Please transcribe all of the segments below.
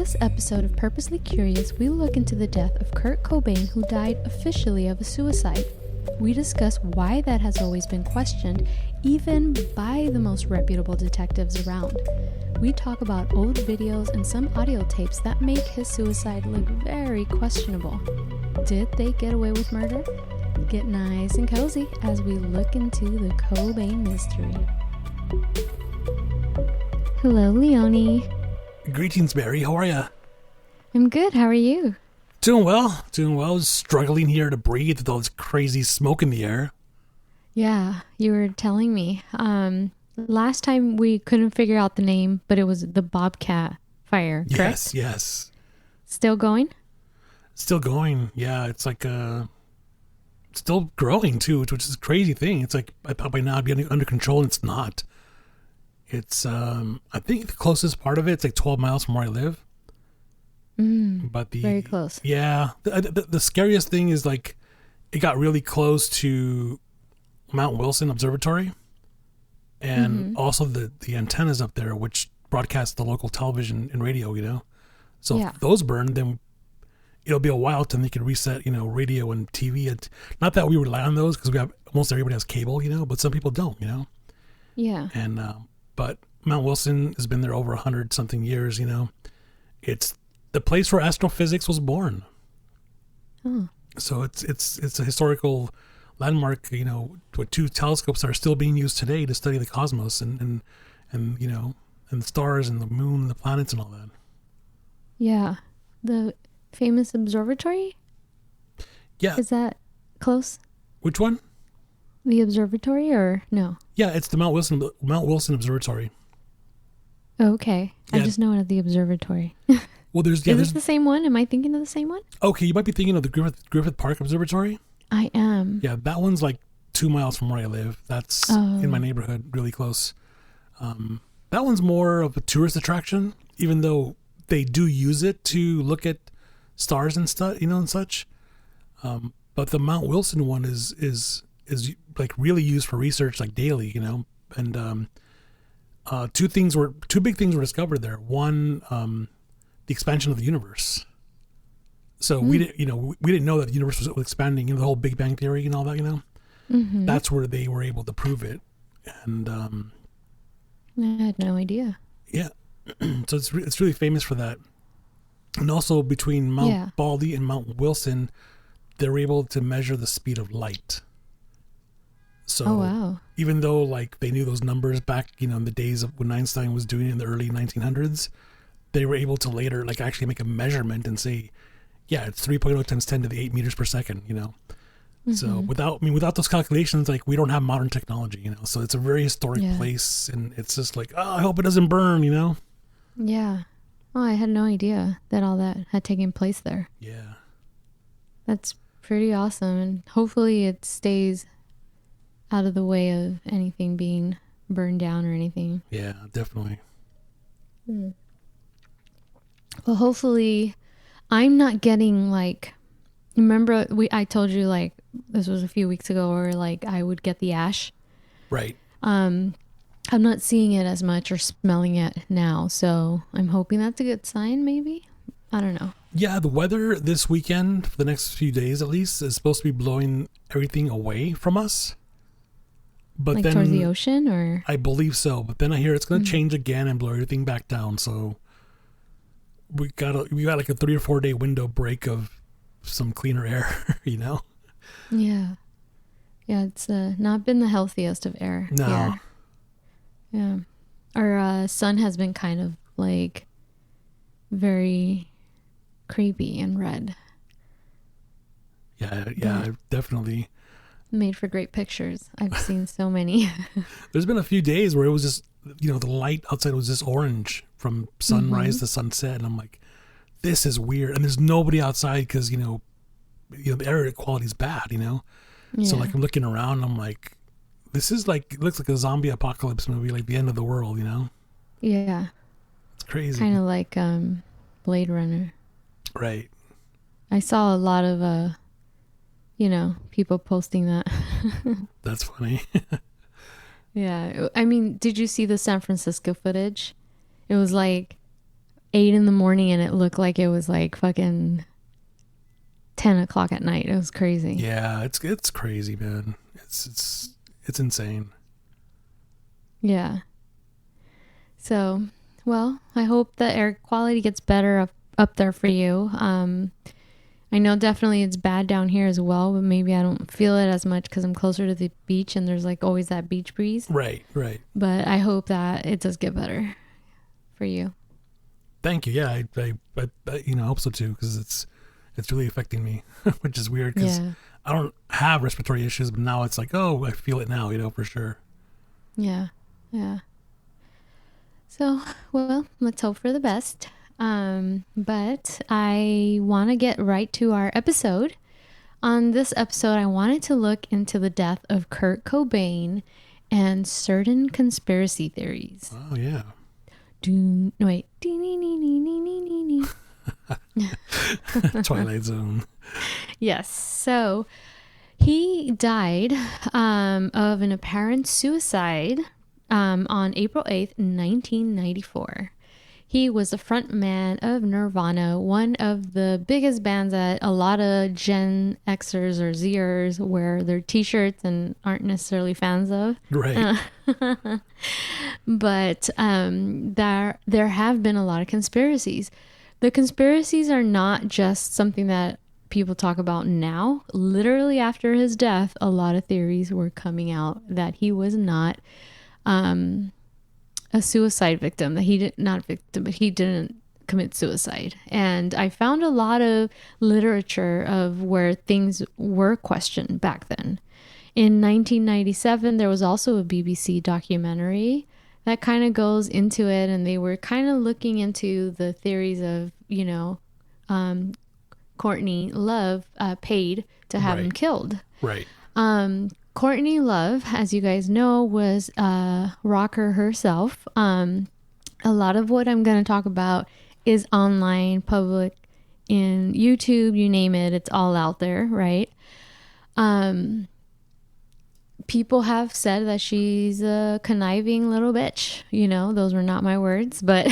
this episode of Purposely Curious, we look into the death of Kurt Cobain, who died officially of a suicide. We discuss why that has always been questioned, even by the most reputable detectives around. We talk about old videos and some audio tapes that make his suicide look very questionable. Did they get away with murder? Get nice and cozy as we look into the Cobain mystery. Hello, Leonie. Greetings, Barry. How are ya? I'm good. How are you? Doing well. Struggling here to breathe with all this crazy smoke in the air. Yeah, you were telling me. Last time we couldn't figure out the name, but it was the Bobcat fire, correct? Yes. Still going? Still going. Yeah, it's like still growing too, which is a crazy thing. It's like I thought by now it'd be under control, and it's not. It's I think the closest part of it's like 12 miles from where I live. But very close. Yeah, the scariest thing is like it got really close to Mount Wilson Observatory, and also the antennas up there, which broadcast the local television and radio. So if those burn, then it'll be a while till they can reset, radio and TV. And not that we rely on those because almost everybody has cable, but some people don't, Yeah. And but Mount Wilson has been there over 100 something years. It's the place where astrophysics was born. Oh. So it's a historical landmark. With two telescopes that are still being used today to study the cosmos and the stars and the moon and the planets and all that. Yeah. The famous observatory? Yeah. Is that close? Which one? The observatory or no? Yeah, it's the Mount Wilson Observatory. Oh, okay. Yeah. I just know it at the observatory. Well, Is this the same one? Am I thinking of the same one? Okay, you might be thinking of the Griffith Park Observatory. I am. Yeah, that one's like 2 miles from where I live. That's in my neighborhood, really close. That one's more of a tourist attraction, even though they do use it to look at stars and stuff, and such. But the Mount Wilson one is like really used for research, like daily, and two big things were discovered there. One, the expansion of the universe. So we didn't know that the universe was expanding, the whole Big Bang theory and all that, That's where they were able to prove it. And I had no idea. Yeah. So it's really famous for that. And also between Mount Baldy and Mount Wilson, they're able to measure the speed of light. So even though like they knew those numbers back, in the days of when Einstein was doing it in the early 1900s, they were able to later like actually make a measurement and say, yeah, it's 3.0 times 10 to the 8 meters per second, So without those calculations, like we don't have modern technology, So it's a very historic place, and it's just like, I hope it doesn't burn, Yeah. Oh, I had no idea that all that had taken place there. Yeah. That's pretty awesome, and hopefully it stays out of the way of anything being burned down or anything. Yeah, definitely. Well, hopefully I'm not getting like, remember I told you like this was a few weeks ago where like I would get the ash. Right. I'm not seeing it as much or smelling it now, so I'm hoping that's a good sign maybe. I don't know. Yeah, the weather this weekend, for the next few days at least, is supposed to be blowing everything away from us. But like then towards the ocean, or? I believe so, but then I hear it's going to change again and blow everything back down, so we got like a 3 or 4 day window break of some cleaner air, Yeah, it's not been the healthiest of air. No. Here. Yeah, our sun has been kind of like very creepy and red. Yeah, definitely. Made for great pictures. I've seen so many. There's been a few days where it was just, the light outside was just orange from sunrise to sunset, and I'm like, this is weird. And there's nobody outside because the air quality is bad, Yeah. So like I'm looking around, and I'm like, this is like, it looks like a zombie apocalypse movie, like the end of the world, Yeah. It's crazy. Kind of like Blade Runner. Right. I saw a lot of people posting that. That's funny. Yeah. I mean, did you see the San Francisco footage? It was like 8 in the morning and it looked like it was like fucking 10 o'clock at night. It was crazy. Yeah, it's crazy, man. It's insane. Yeah. So, well, I hope the air quality gets better up there for you. I know definitely it's bad down here as well, but maybe I don't feel it as much because I'm closer to the beach and there's like always that beach breeze. Right. But I hope that it does get better for you. Thank you. Yeah, I hope so too, because it's really affecting me, which is weird because I don't have respiratory issues, but now it's like, oh, I feel it now, for sure. Yeah. So, well, let's hope for the best. But I want to get right to our episode. On this episode, I wanted to look into the death of Kurt Cobain and certain conspiracy theories. Oh, yeah. Wait. Twilight Zone. Yes. So he died of an apparent suicide on April 8th, 1994. He was the front man of Nirvana, one of the biggest bands that a lot of Gen Xers or Zers wear their t-shirts and aren't necessarily fans of. Right. But there have been a lot of conspiracies. The conspiracies are not just something that people talk about now. Literally after his death, a lot of theories were coming out that he was not a suicide victim, that he did not victim, but he didn't commit suicide. And I found a lot of literature of where things were questioned back then. In 1997, there was also a BBC documentary that kind of goes into it, and they were kind of looking into the theories of, Courtney Love paid to have him killed. Right. Courtney Love, as you guys know, was a rocker herself. A lot of what I'm going to talk about is online, public, in YouTube, you name it, it's all out there, right? People have said that she's a conniving little bitch. Those were not my words, but...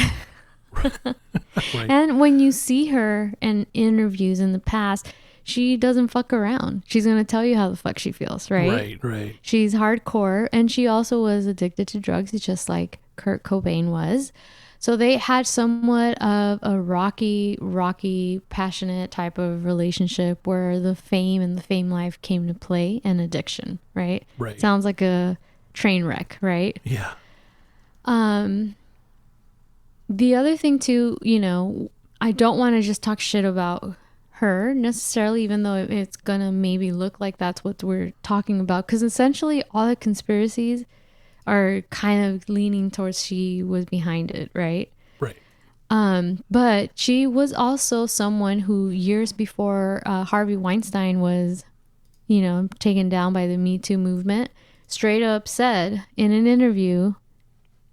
Right. And when you see her in interviews in the past... she doesn't fuck around. She's going to tell you how the fuck she feels, right? Right. She's hardcore, and she also was addicted to drugs, just like Kurt Cobain was. So they had somewhat of a rocky, passionate type of relationship where the fame and the fame life came to play and addiction, right? Right. Sounds like a train wreck, right? Yeah. The other thing too, I don't want to just talk shit about her necessarily, even though it's gonna maybe look like that's what we're talking about, because essentially all the conspiracies are kind of leaning towards she was behind it, right? But she was also someone who years before Harvey Weinstein was taken down by the Me Too movement, straight up said in an interview,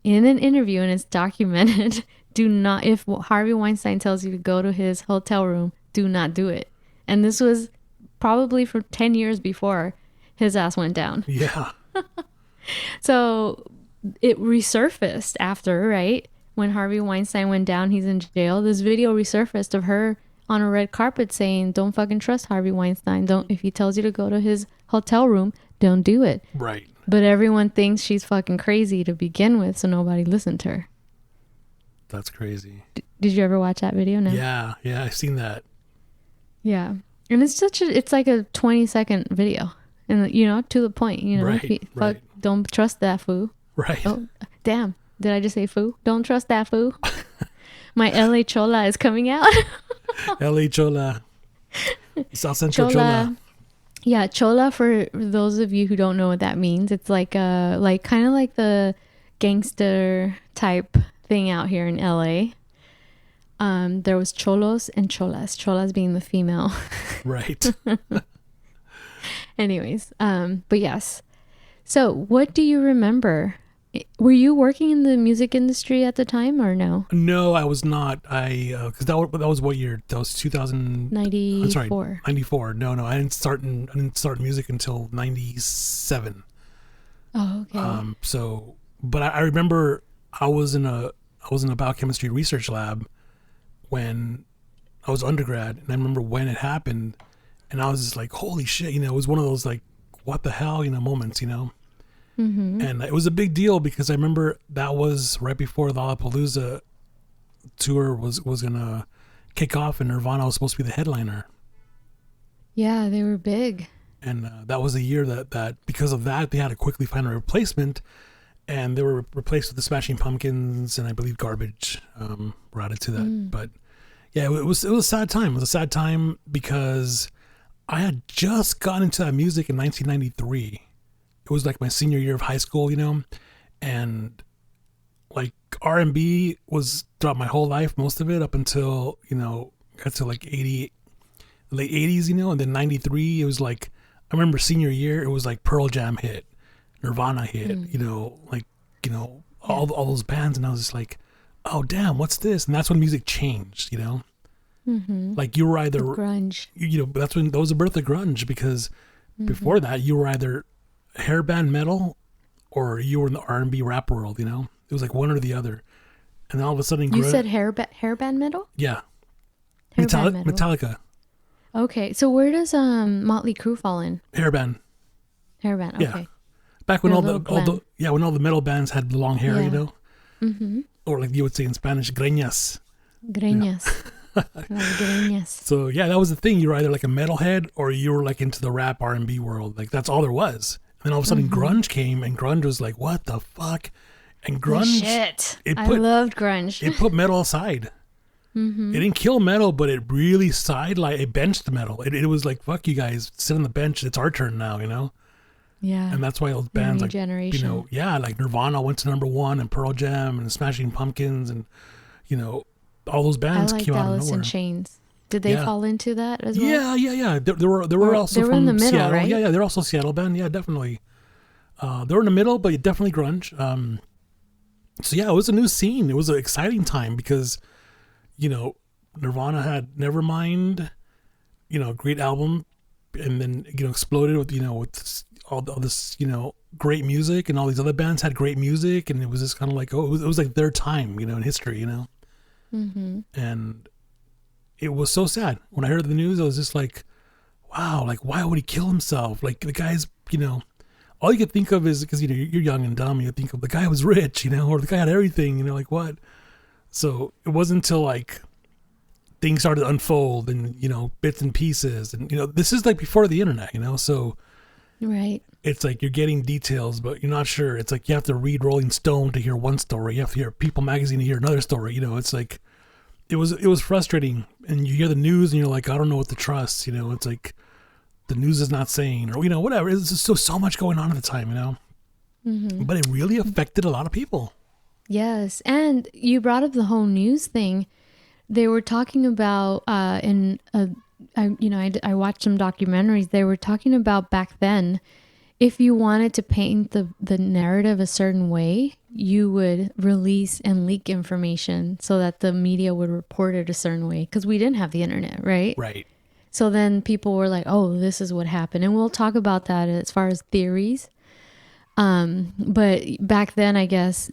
and it's documented, if Harvey Weinstein tells you to go to his hotel room, do not do it. And this was probably for 10 years before his ass went down. Yeah. So it resurfaced after, right? When Harvey Weinstein went down, he's in jail. This video resurfaced of her on a red carpet saying, don't fucking trust Harvey Weinstein. If he tells you to go to his hotel room, don't do it. Right. But everyone thinks she's fucking crazy to begin with, so nobody listened to her. That's crazy. Did you ever watch that video? No. Yeah, I've seen that. Yeah. And it's like a 20-second video. And, to the point, Right. Don't trust that fool. Right. Oh, damn. Did I just say fool? Don't trust that fool. My LA Chola is coming out. LA Chola. South Central Chola. Yeah, Chola, for those of you who don't know what that means, it's like kind of like the gangster type thing out here in LA. There was cholos and cholas. Cholas being the female. Right. Anyways, but yes. So, what do you remember? Were you working in the music industry at the time or no? No, I was not. Because that was what year? That was 2094. I'm sorry, 94. No, I didn't start music until 97. Oh, okay. But I remember I was in a biochemistry research lab, when I was undergrad, and I remember when it happened, and I was just like, holy shit, it was one of those like, what the hell, moments, Mm-hmm. And it was a big deal because I remember that was right before the Lollapalooza tour was gonna kick off, and Nirvana was supposed to be the headliner. Yeah, they were big. And that was a year that because of that, they had to quickly find a replacement, and they were replaced with the Smashing Pumpkins, and I believe Garbage were added to that. But yeah, it was a sad time. It was a sad time because I had just gotten into that music in 1993. It was like my senior year of high school, and like R&B was throughout my whole life, most of it up until, got to like late 80s, and then 93, it was like, I remember senior year, it was like Pearl Jam hit, Nirvana hit, all those bands, and I was just like, oh damn, what's this? And that's when music changed, Mm-hmm. like you were either The grunge. That's when that was the birth of grunge, because before that you were either hairband metal or you were in the R&B rap world, it was like one or the other. And then all of a sudden You said hairband metal? Yeah. Hairband metal. Metallica. Okay, so where does Motley Crue fall in? Hairband. Hairband, okay. Yeah. Back when all the when all the metal bands had long hair, Mm-hmm. or like you would say in Spanish, greñas. Greñas. Greñas. So yeah, that was the thing. You were either like a metalhead or you were like into the rap R&B world. Like that's all there was. And then all of a sudden grunge came, and grunge was like, what the fuck? And grunge, shit. I loved grunge. It put metal aside. Mm-hmm. It didn't kill metal, but it really it benched metal. It was like, fuck you guys, sit on the bench. It's our turn now, Yeah. And that's why those bands like, generation. like Nirvana went to #1, and Pearl Jam and Smashing Pumpkins, and all those bands came out of Alice nowhere. in Chains. Did they fall into that as well? Yeah. There were also they were from in the middle, Seattle. right? Yeah. They're also a Seattle band. Yeah, definitely. They were in the middle, but definitely grunge. So yeah, it was a new scene. It was an exciting time because, Nirvana had Nevermind, great album, and then exploded with with all this great music, and all these other bands had great music, and it was just kind of like, oh, it was like their time, in history, Mm-hmm. and it was so sad when I heard the news. I was just like, wow, like why would he kill himself? Like the guy's, all you could think of is because you're young and dumb. You think of the guy was rich, or the guy had everything, like what? So it wasn't until like things started to unfold and bits and pieces, and this is like before the internet, so right. It's like you're getting details, but you're not sure. It's like you have to read Rolling Stone to hear one story. You have to hear People Magazine to hear another story. It's like it was frustrating, and you hear the news and you're like, I don't know what to trust. It's like the news is not saying, or whatever. It's just so much going on at the time, Mm-hmm. But it really affected a lot of people. Yes, and you brought up the whole news thing. They were talking about I watched some documentaries. They were talking about back then, if you wanted to paint the narrative a certain way, you would release and leak information so that the media would report it a certain way, because we didn't have the internet, right? Right. So then people were like, oh, this is what happened. And we'll talk about that as far as theories. But back then, I guess,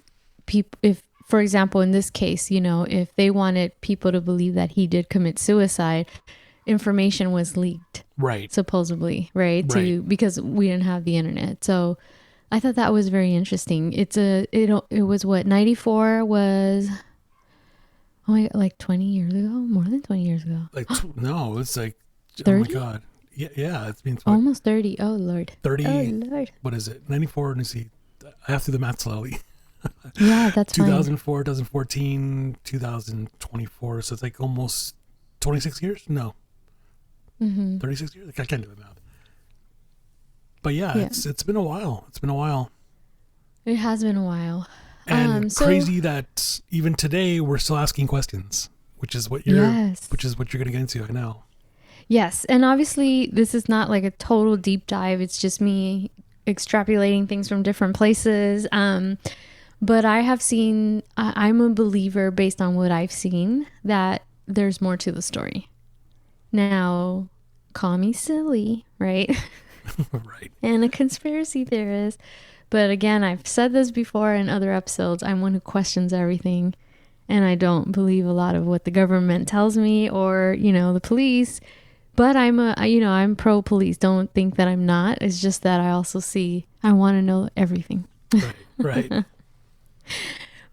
if, for example, in this case, if they wanted people to believe that he did commit suicide, information was leaked. Right. Supposedly, right? Right. Because we didn't have the internet. So I thought that was very interesting. It was what, 94 was, like 20 years ago? More than 20 years ago. Like, no, it's like, 30? oh my God. Yeah, it's been almost 30. Oh, Lord. 30. Oh, Lord. What is it? 94. Let me see. I have to do the math slowly. Yeah, that's 2004, 2014, 2024. So it's like almost 26 years? No. Mm-hmm. 36 years? I can't do the math. But yeah, it's been a while. It's been a while. It has been a while. And crazy that even today we're still asking questions, which is what you're going to get into, I know. Yes, and obviously this is not like a total deep dive. It's just me extrapolating things from different places. But I have seen, I'm a believer based on what I've seen, that there's more to the story. Now, call me silly, right? Right. And a conspiracy theorist. But again, I've said this before in other episodes. I'm one who questions everything. and I don't believe a lot of what the government tells me or, the police. But I'm pro police. Don't think that I'm not. It's just that I also I want to know everything. Right.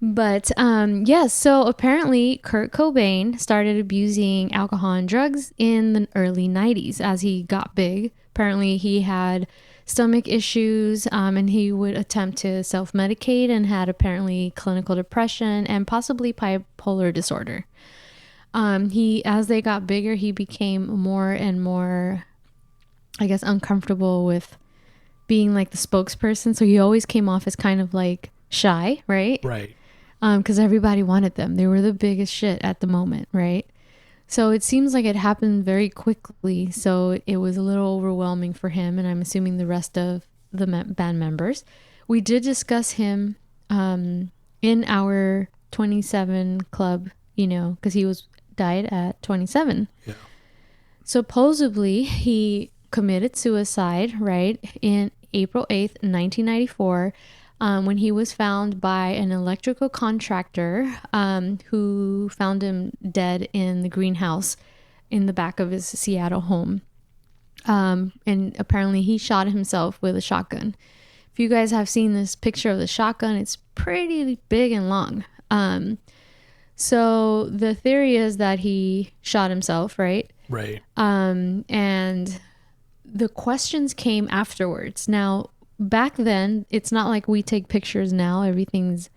But yes, so apparently Kurt Cobain started abusing alcohol and drugs in the early 90s as he got big. Apparently he had stomach issues, and he would attempt to self-medicate and had apparently clinical depression and possibly bipolar disorder. As they got bigger, he became more and more, I guess, uncomfortable with being like the spokesperson. So he always came off as kind of like shy, right? Right. Because everybody wanted them. They were the biggest shit at the moment, right? So it seems like it happened very quickly. So it was a little overwhelming for him, and I'm assuming the rest of the band members. We did discuss him in our 27 club, because he died at 27. Yeah. Supposedly, he committed suicide, right, in April 8th, 1994, when he was found by an electrical contractor who found him dead in the greenhouse in the back of his Seattle home. And apparently he shot himself with a shotgun. If you guys have seen this picture of the shotgun, it's pretty big and long. So the theory is that he shot himself, right? Right. And the questions came afterwards. Now, back then, it's not like we take pictures now. Everything's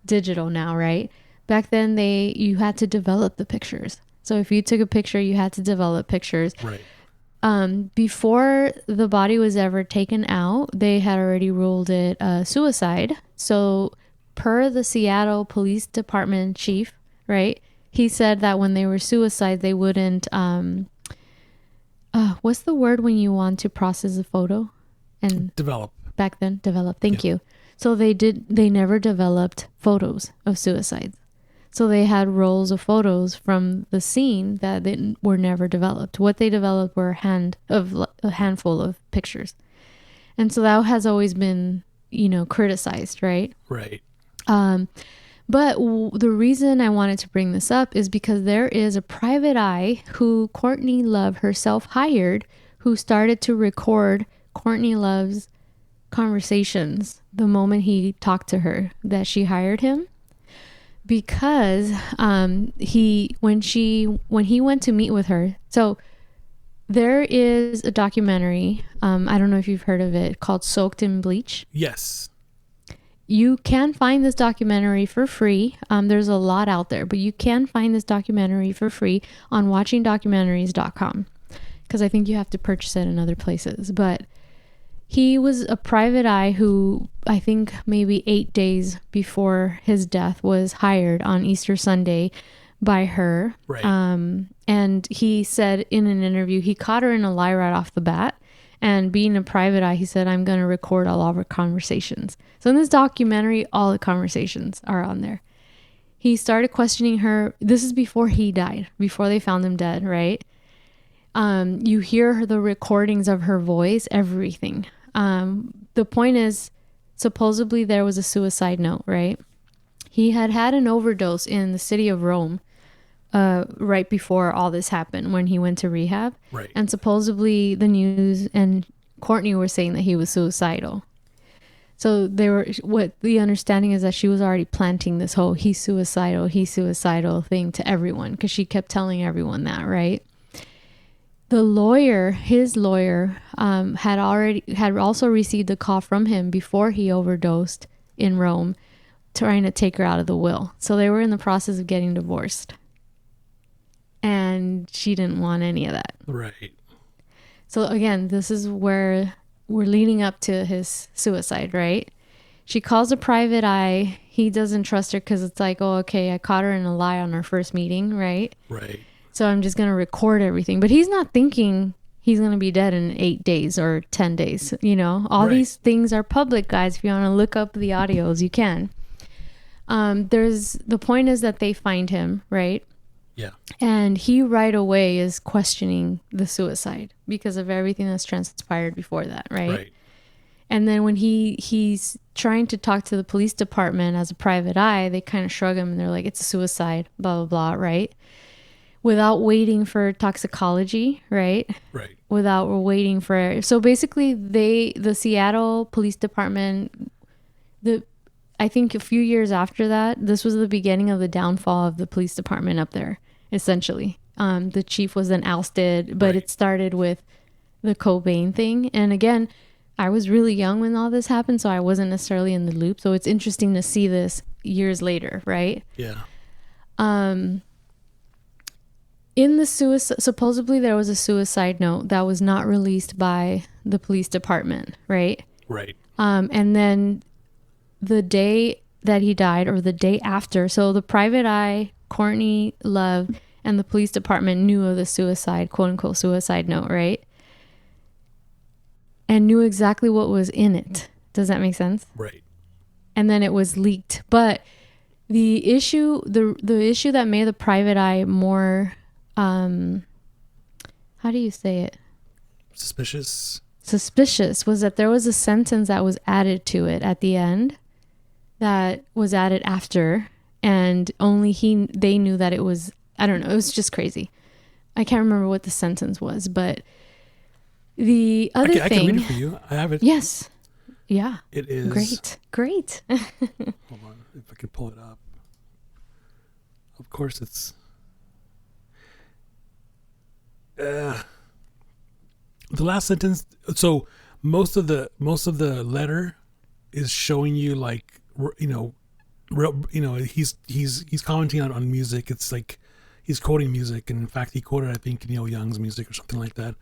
digital now, right? Back then, you had to develop the pictures. So if you took a picture, you had to develop pictures. Right. Before the body was ever taken out, they had already ruled it a suicide. So per the Seattle Police Department chief, right? He said that when they were suicide, they wouldn't, what's the word when you want to process a photo? And develop. Back then, develop. Thank you. So they never developed photos of suicides. So they had rolls of photos from the scene that were never developed. What they developed were a handful of pictures. And so that has always been, criticized, right? Right. But the reason I wanted to bring this up is because there is a private eye who Courtney Love herself hired, who started to record Courtney Love's conversations the moment he talked to her, that she hired him. Because when he went to meet with her, so there is a documentary, I don't know if you've heard of it, called Soaked in Bleach. Yes. You can find this documentary for free. There's a lot out there, but you can find this documentary for free on watchingdocumentaries.com, because I think you have to purchase it in other places. But he was a private eye who, I think maybe 8 days before his death, was hired on Easter Sunday by her. Right. And he said in an interview, he caught her in a lie right off the bat. And being a private eye, he said, I'm going to record all of our conversations. So in this documentary, all the conversations are on there. He started questioning her. This is before he died, before they found him dead, right? You hear the recordings of her voice, everything. The point is, supposedly there was a suicide note, right? He had an overdose in the city of Rome right before all this happened, when he went to rehab. Right. And supposedly the news and Courtney were saying that he was suicidal. So what the understanding is that she was already planting this whole he's suicidal thing to everyone, because she kept telling everyone that, right? His lawyer, had also received a call from him before he overdosed in Rome, trying to take her out of the will. So they were in the process of getting divorced. And she didn't want any of that. Right. So again, this is where we're leading up to his suicide, right? She calls a private eye. He doesn't trust her because it's like, oh, okay, I caught her in a lie on our first meeting, right? Right. So I'm just going to record everything. But he's not thinking he's going to be dead in 8 days or 10 days. All right. These things are public, guys. If you want to look up the audios, you can. The point is that they find him, right? Yeah. And he right away is questioning the suicide because of everything that's transpired before that, right? Right. And then when he's trying to talk to the police department as a private eye, they kind of shrug him and they're like, it's a suicide, blah, blah, blah, right? Without waiting for toxicology, right? Right. Without waiting for... So basically, the Seattle Police Department, I think a few years after that, this was the beginning of the downfall of the police department up there, essentially. The chief was then ousted, but It started with the Cobain thing. And again, I was really young when all this happened, so I wasn't necessarily in the loop. So it's interesting to see this years later, right? Yeah. In the suicide, supposedly there was a suicide note that was not released by the police department, right? Right. And then the day that he died, or the day after, so the private eye, Courtney Love, and the police department knew of the suicide, quote unquote, suicide note, right? And knew exactly what was in it. Does that make sense? Right. And then it was leaked. But the issue, the issue that made the private eye more, how do you say it? Suspicious was that there was a sentence that was added to it at the end that was added after, and only they knew that it was, I don't know, it was just crazy. I can't remember what the sentence was, but the other thing... I can read it for you. I have it. Yes. Yeah. It is... Great. Hold on, if I can pull it up. Of course it's... the last sentence. So most of the letter is showing you, like, he's commenting on music. It's like he's quoting music, and in fact he quoted, I think, Neil Young's music or something like that.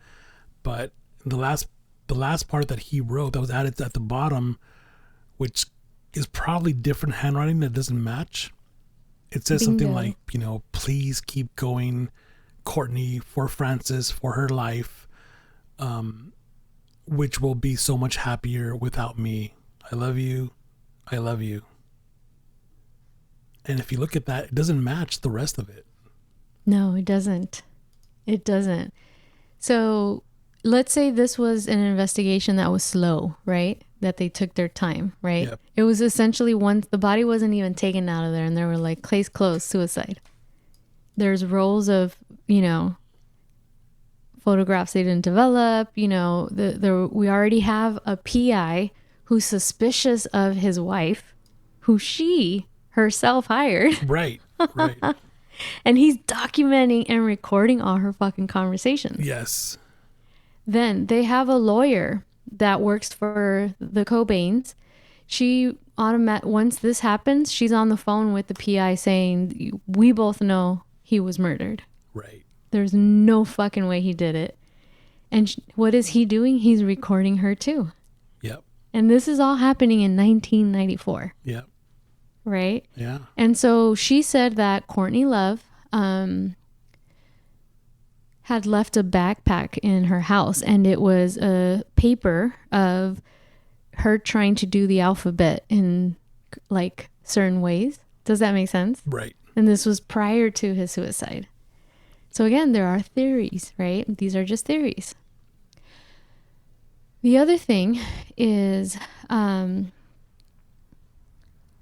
But the last part that he wrote that was added at the bottom, which is probably different handwriting that doesn't match. It says something like, please keep going, Courtney, for Frances, for her life, which will be so much happier without me. I love you. I love you. And if you look at that, it doesn't match the rest of it. No, it doesn't. It doesn't. So let's say this was an investigation that was slow, right? That they took their time, right? Yep. It was essentially once the body wasn't even taken out of there, and they were like, case closed, suicide. There's rolls of, photographs they didn't develop, we already have a PI who's suspicious of his wife, who she herself hired. Right. And he's documenting and recording all her fucking conversations. Yes. Then they have a lawyer that works for the Cobains. Once this happens, she's on the phone with the PI saying, we both know he was murdered. Right. There's no fucking way he did it. And what is he doing? He's recording her too. Yep. And this is all happening in 1994. Yep. Right? Yeah. And so she said that Courtney Love had left a backpack in her house, and it was a paper of her trying to do the alphabet in like certain ways. Does that make sense? Right. And this was prior to his suicide. So again, there are theories, right? These are just theories. The other thing is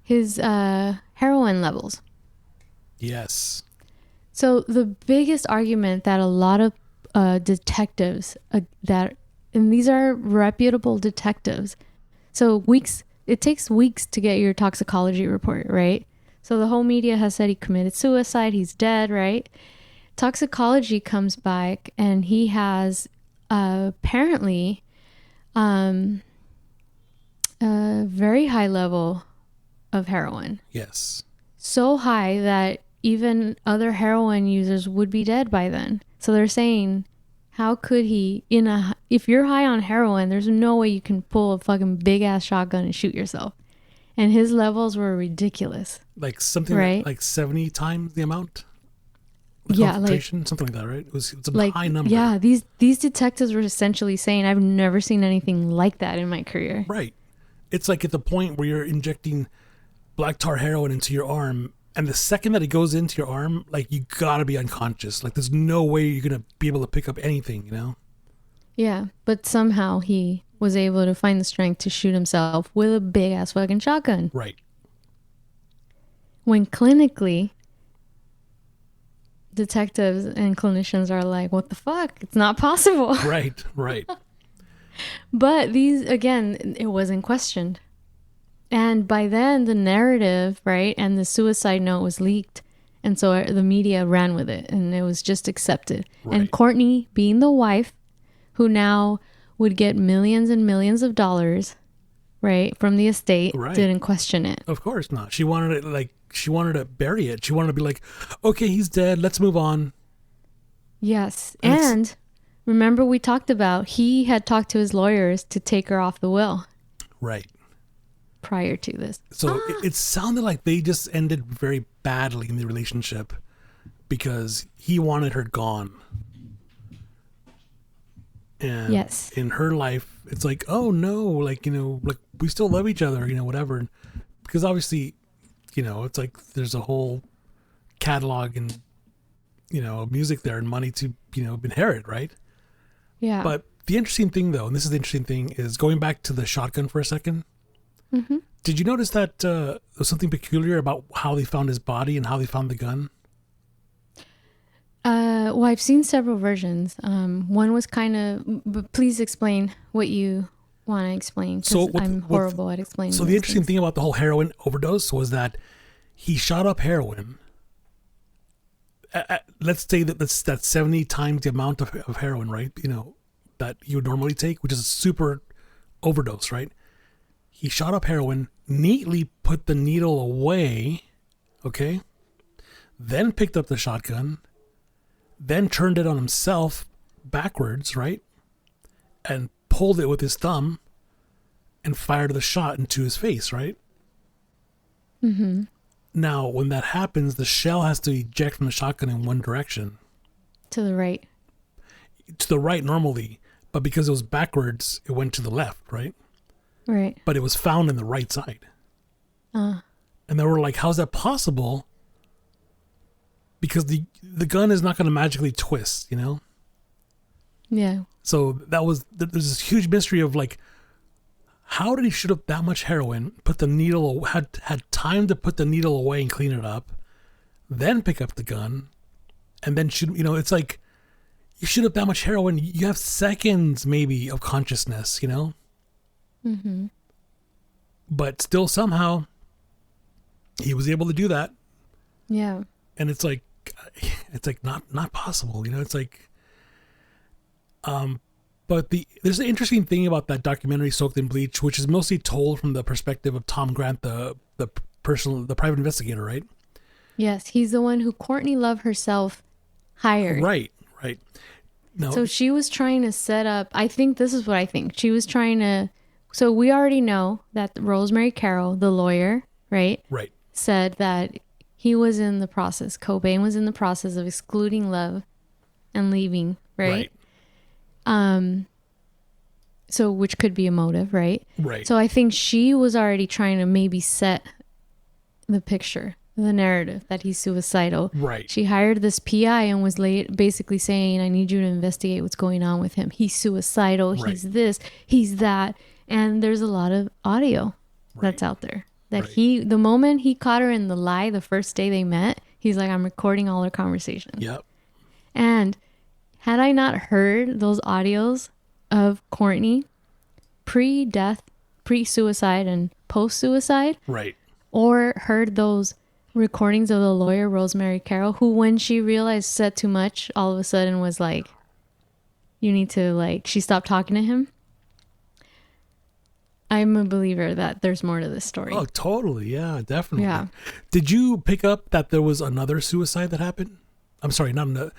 his heroin levels. Yes. So the biggest argument that a lot of detectives and these are reputable detectives. So it takes weeks to get your toxicology report, right? So the whole media has said he committed suicide, he's dead, right? Toxicology comes back and he has apparently a very high level of heroin. Yes. So high that even other heroin users would be dead by then. So they're saying, how could he, if you're high on heroin, there's no way you can pull a fucking big ass shotgun and shoot yourself. And his levels were ridiculous. Like something right? like 70 times the amount? Yeah, something like that, right? It's a high number. Yeah, these detectives were essentially saying, I've never seen anything like that in my career. Right. It's like at the point where you're injecting black tar heroin into your arm, and the second that it goes into your arm, like, you gotta be unconscious. Like, there's no way you're gonna be able to pick up anything, Yeah, but somehow he was able to find the strength to shoot himself with a big ass fucking shotgun. Right. When clinically, detectives and clinicians are like, what the fuck? It's not possible. Right. But these, again, it wasn't questioned. And by then, the narrative, right, and the suicide note was leaked. And so the media ran with it, and it was just accepted. Right. And Courtney, being the wife, who now would get millions and millions of dollars, right, from the estate, didn't question it. Of course not. She wanted it, she wanted to bury it. She wanted to be like, okay, he's dead. Let's move on. Yes. And remember we talked about, he had talked to his lawyers to take her off the will. Right. Prior to this. So it sounded like they just ended very badly in the relationship because he wanted her gone. And in her life, it's like, oh no, like, like we still love each other, whatever. Because obviously, it's like there's a whole catalog and, of music there and money to, inherit, right? Yeah. But the interesting thing, though, and this is the interesting thing, is going back to the shotgun for a second. Mm-hmm. Did you notice that there was something peculiar about how they found his body and how they found the gun? Well, I've seen several versions. One was but please explain what you want to explain, because I'm horrible at explaining. So the interesting thing about the whole heroin overdose was that he shot up heroin. Let's say that's 70 times the amount of heroin, right? That you would normally take, which is a super overdose, right? He shot up heroin, neatly put the needle away, okay? Then picked up the shotgun, then turned it on himself backwards, right? And pulled it with his thumb and fired the shot into his face, right? Mm-hmm. Now, when that happens, the shell has to eject from the shotgun in one direction. To the right. To the right normally, but because it was backwards, it went to the left, right? Right. But it was found in the right side. And they were like, how's that possible? Because the gun is not going to magically twist, Yeah. So there's this huge mystery of like, how did he shoot up that much heroin, put the needle, had time to put the needle away and clean it up, then pick up the gun, and then shoot, it's like, you shoot up that much heroin, you have seconds maybe of consciousness, Mm-hmm. But still somehow he was able to do that. Yeah. And it's like not possible, it's like, but there's an interesting thing about that documentary Soaked in Bleach, which is mostly told from the perspective of Tom Grant, the private investigator, right? Yes, he's the one who Courtney Love herself hired. Right. No. So she was trying to set up, I think this is what I think. She was trying to, so we already know that Rosemary Carroll, the lawyer, right? Right. Said that he was in the process, Cobain was in the process of excluding Love and leaving, right? So which could be a motive, right? Right. So I think she was already trying to maybe set the picture, the narrative that he's suicidal. Right. She hired this PI and was basically saying, I need you to investigate what's going on with him. He's suicidal. Right. He's this, he's that. And there's a lot of audio that's out there. That the moment he caught her in the lie, the first day they met, he's like, I'm recording all our conversations. Yep. And had I not heard those audios of Courtney pre-death, pre-suicide, and post-suicide, right, or heard those recordings of the lawyer, Rosemary Carroll, who when she realized said too much, all of a sudden was like, you need to, she stopped talking to him. I'm a believer that there's more to this story. Oh, totally. Yeah, definitely. Yeah. Did you pick up that there was another suicide that happened? I'm sorry, not another,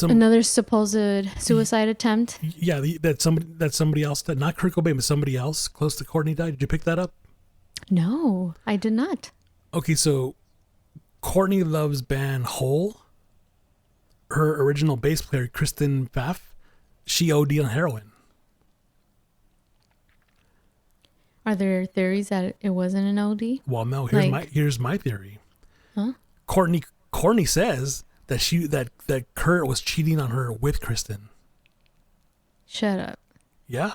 another supposed suicide attempt. Yeah, that somebody else, that not Kurt Cobain, but somebody else close to Courtney died. Did you pick that up? No, I did not. Okay, so Courtney Love's band Hole, her original bass player Kristen Pfaff, she OD'd on heroin. Are there theories that it wasn't an OD? Well, no. Here's my theory. Huh? Courtney says that that Kurt was cheating on her with Kristen. Shut up. Yeah.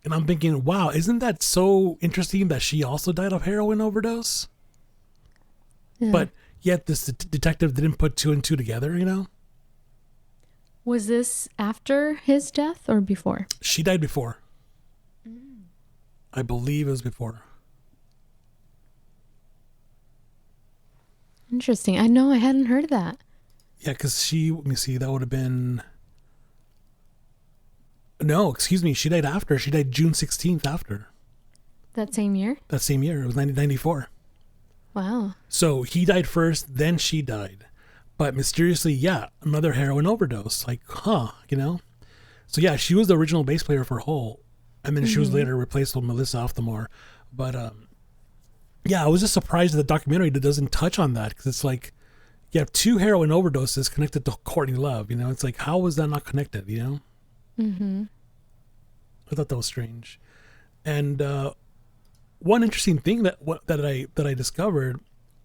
And I'm thinking, wow, isn't that so interesting that she also died of heroin overdose? Yeah. But yet this detective didn't put two and two together, you know? Was this after his death or before? She died before. I believe it was before. Interesting. I know, I hadn't heard of that. Yeah, because let me see, that would have been... No, excuse me, she died after. She died June 16th after. That same year? That same year. It was 1994. Wow. So he died first, then she died. But mysteriously, yeah, another heroin overdose. Like, huh, you know? So yeah, she was the original bass player for Hole. And then she was later replaced with Melissa Ofthamore. But yeah, I was just surprised at the documentary that doesn't touch on that. Because it's like, you have two heroin overdoses connected to Courtney Love. You know, it's like, how was that not connected, you know? Mm-hmm. I thought that was strange. And one interesting thing that I discovered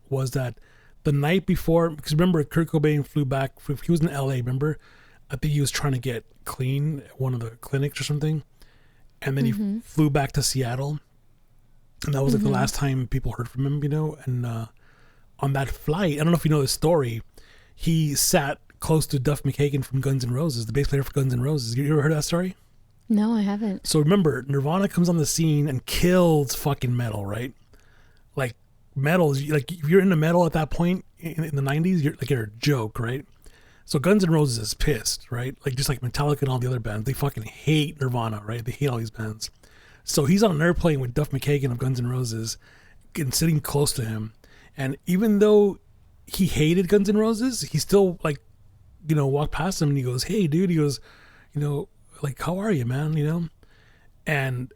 was that the night before, because remember Kurt Cobain flew back. He was in LA. Remember, I think he was trying to get clean at one of the clinics or something, and then he flew back to Seattle, and that was like the last time people heard from him. You know, and on that flight, I don't know if you know the story, he sat close to Duff McKagan from Guns N' Roses, the bass player for Guns N' Roses. You ever heard of that story? No, I haven't. So remember, Nirvana comes on the scene and kills fucking metal, right? Like metal, like if you're into metal at that point in the 90s, you're a joke, right? So Guns N' Roses is pissed, right? Like just like Metallica and all the other bands, they fucking hate Nirvana, right? They hate all these bands. So he's on an airplane with Duff McKagan of Guns N' Roses and sitting close to him. And even though he hated Guns N' Roses, he still like, you know, walked past him and he goes, "Hey dude," he goes, you know, like, "How are you, man?" You know? And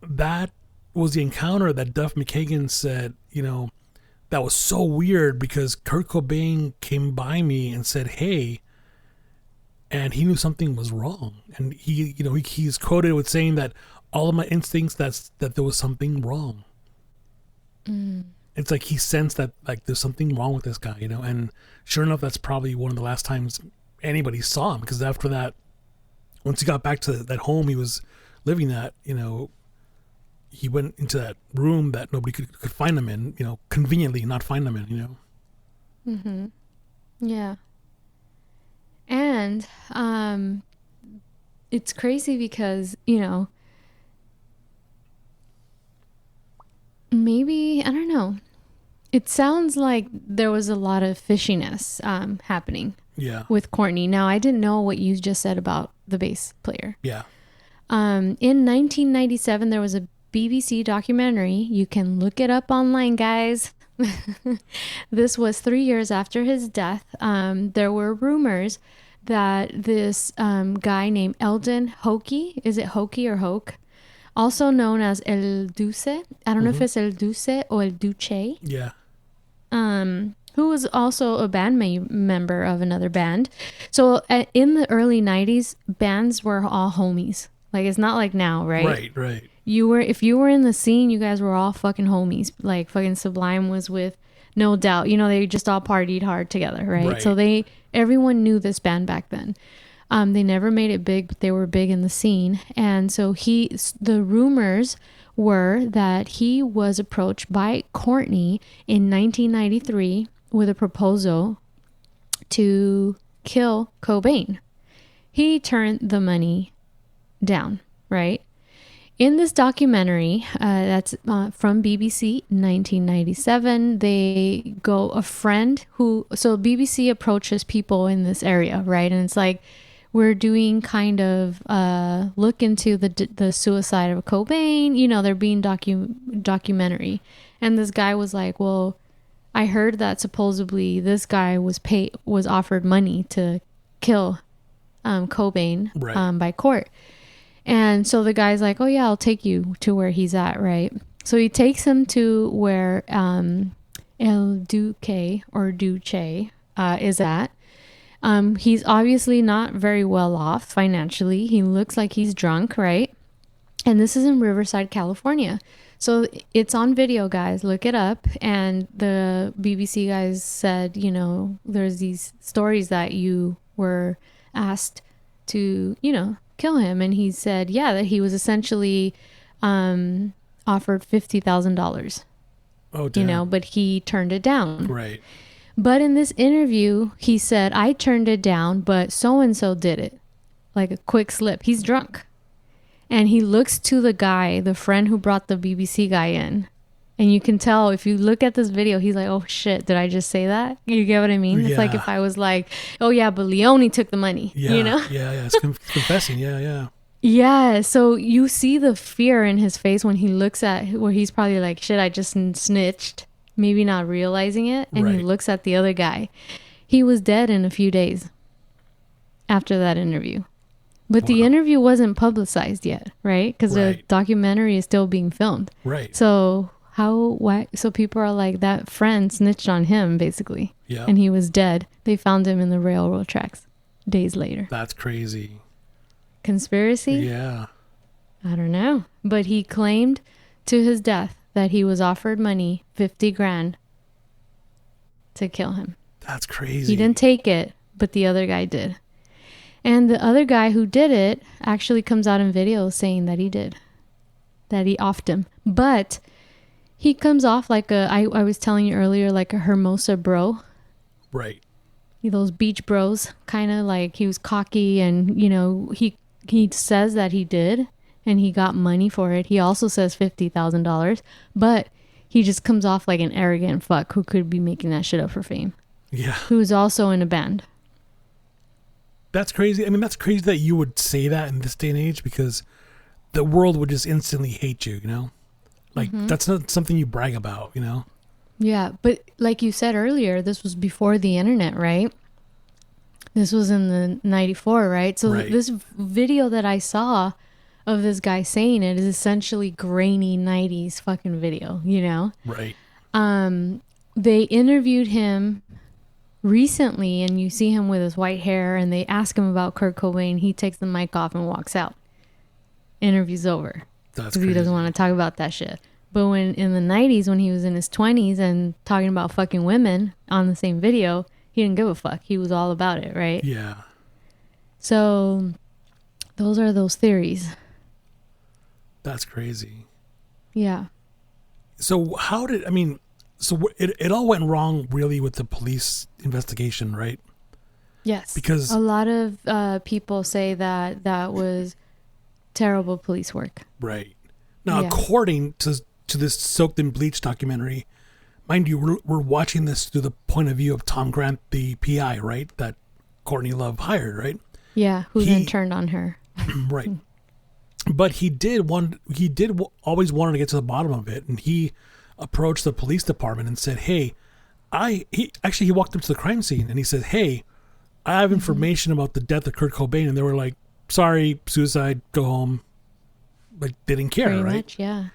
that was the encounter that Duff McKagan said, you know, that was so weird because Kurt Cobain came by me and said, "Hey," and he knew something was wrong. And he, you know, he's quoted with saying that all of my instincts, that there was something wrong. It's like he sensed that like there's something wrong with this guy, you know? And sure enough, that's probably one of the last times anybody saw him, because after that, once he got back to that home he was living at, you know, he went into that room that nobody could find him in, you know, conveniently not find him in, you know. Mm-hmm. Yeah. And it's crazy because, you know, maybe, I don't know. It sounds like there was a lot of fishiness happening. Yeah. With Courtney. Now, I didn't know what you just said about the bass player. Yeah. In 1997, there was a BBC documentary. You can look it up online, guys. This was 3 years after his death. There were rumors that this guy named Eldon Hoke, is it Hoke or Hoke? Also known as El Duce. I don't know if it's El Duce or El Duce. Yeah. Who was also a band member of another band. So in the early 90s, bands were all homies. Like, it's not like now, right? Right. If you were in the scene, you guys were all fucking homies. Like, fucking Sublime was with No Doubt. You know, they just all partied hard together, right? So everyone knew this band back then. They never made it big, but they were big in the scene. And so the rumors were that he was approached by Courtney in 1993 with a proposal to kill Cobain. He turned the money down, right? In this documentary, that's from BBC 1997, so BBC approaches people in this area, right? And it's like, we're doing kind of look into the suicide of Cobain. You know, they're being documentary. And this guy was like, well, I heard that supposedly this guy was offered money to kill Cobain by court. And so the guy's like, "Oh yeah, I'll take you to where he's at," right? So he takes him to where El Duque or Duce is at. He's obviously not very well off financially. He looks like he's drunk, right? And this is in Riverside, California. So it's on video, guys. Look it up. And the BBC guys said, you know, there's these stories that you were asked to, you know, kill him. And he said, yeah, that he was essentially offered $50,000. Oh, damn. You know, but he turned it down. Right. But in this interview, he said, I turned it down, but so-and-so did it. Like a quick slip. He's drunk. And he looks to the guy, the friend who brought the BBC guy in. And you can tell if you look at this video, he's like, oh shit, did I just say that? You get what I mean? Yeah. It's like if I was like, oh yeah, but Leone took the money. Yeah, you know? Yeah. It's confessing. Yeah. Yeah. So you see the fear in his face when he looks at where he's probably like, shit, I just snitched. Maybe not realizing it. And he looks at the other guy. He was dead in a few days after that interview. But the interview wasn't publicized yet, right? Because the documentary is still being filmed. Right. So why? So people are like, that friend snitched on him, basically. Yeah. And he was dead. They found him in the railroad tracks days later. That's crazy. Conspiracy? Yeah. I don't know. But he claimed to his death that he was offered money, 50 grand, to kill him. That's crazy. He didn't take it, but the other guy did. And the other guy who did it actually comes out in videos saying that he did. That he offed him. But he comes off like I was telling you earlier, like a Hermosa bro. Right. Those beach bros, kind of like he was cocky and, you know, he says that he did and he got money for it. He also says $50,000, but he just comes off like an arrogant fuck who could be making that shit up for fame. Yeah. Who's also in a band. That's crazy. I mean, that's crazy that you would say that in this day and age because the world would just instantly hate you, you know? Like, that's not something you brag about, you know? Yeah, but like you said earlier, this was before the internet, right? This was in the 94, right? So this video that I saw of this guy saying it is essentially grainy 90s fucking video, you know? Right. They interviewed him recently and you see him with his white hair and they ask him about Kurt Cobain. He takes the mic off and walks out. Interview's over. That's because he doesn't want to talk about that shit. But when in the 90s, when he was in his 20s and talking about fucking women on the same video, he didn't give a fuck. He was all about it, right? Yeah. So those are those theories. That's crazy. Yeah. So it all went wrong really with the police investigation, right? Yes. Because a lot of people say that was terrible police work. Right. Now, according to this Soaked in Bleach documentary, mind you, we're watching this through the point of view of Tom Grant, the PI, right? That Courtney Love hired, right? Yeah, who then turned on her. Right. But he did always wanted to get to the bottom of it, and he approached the police department and said, "Hey, he walked up to the crime scene and he said, "Hey, I have information about the death of Kurt Cobain," and they were like, "Sorry, suicide, go home." Like they didn't care, Pretty right? much, yeah.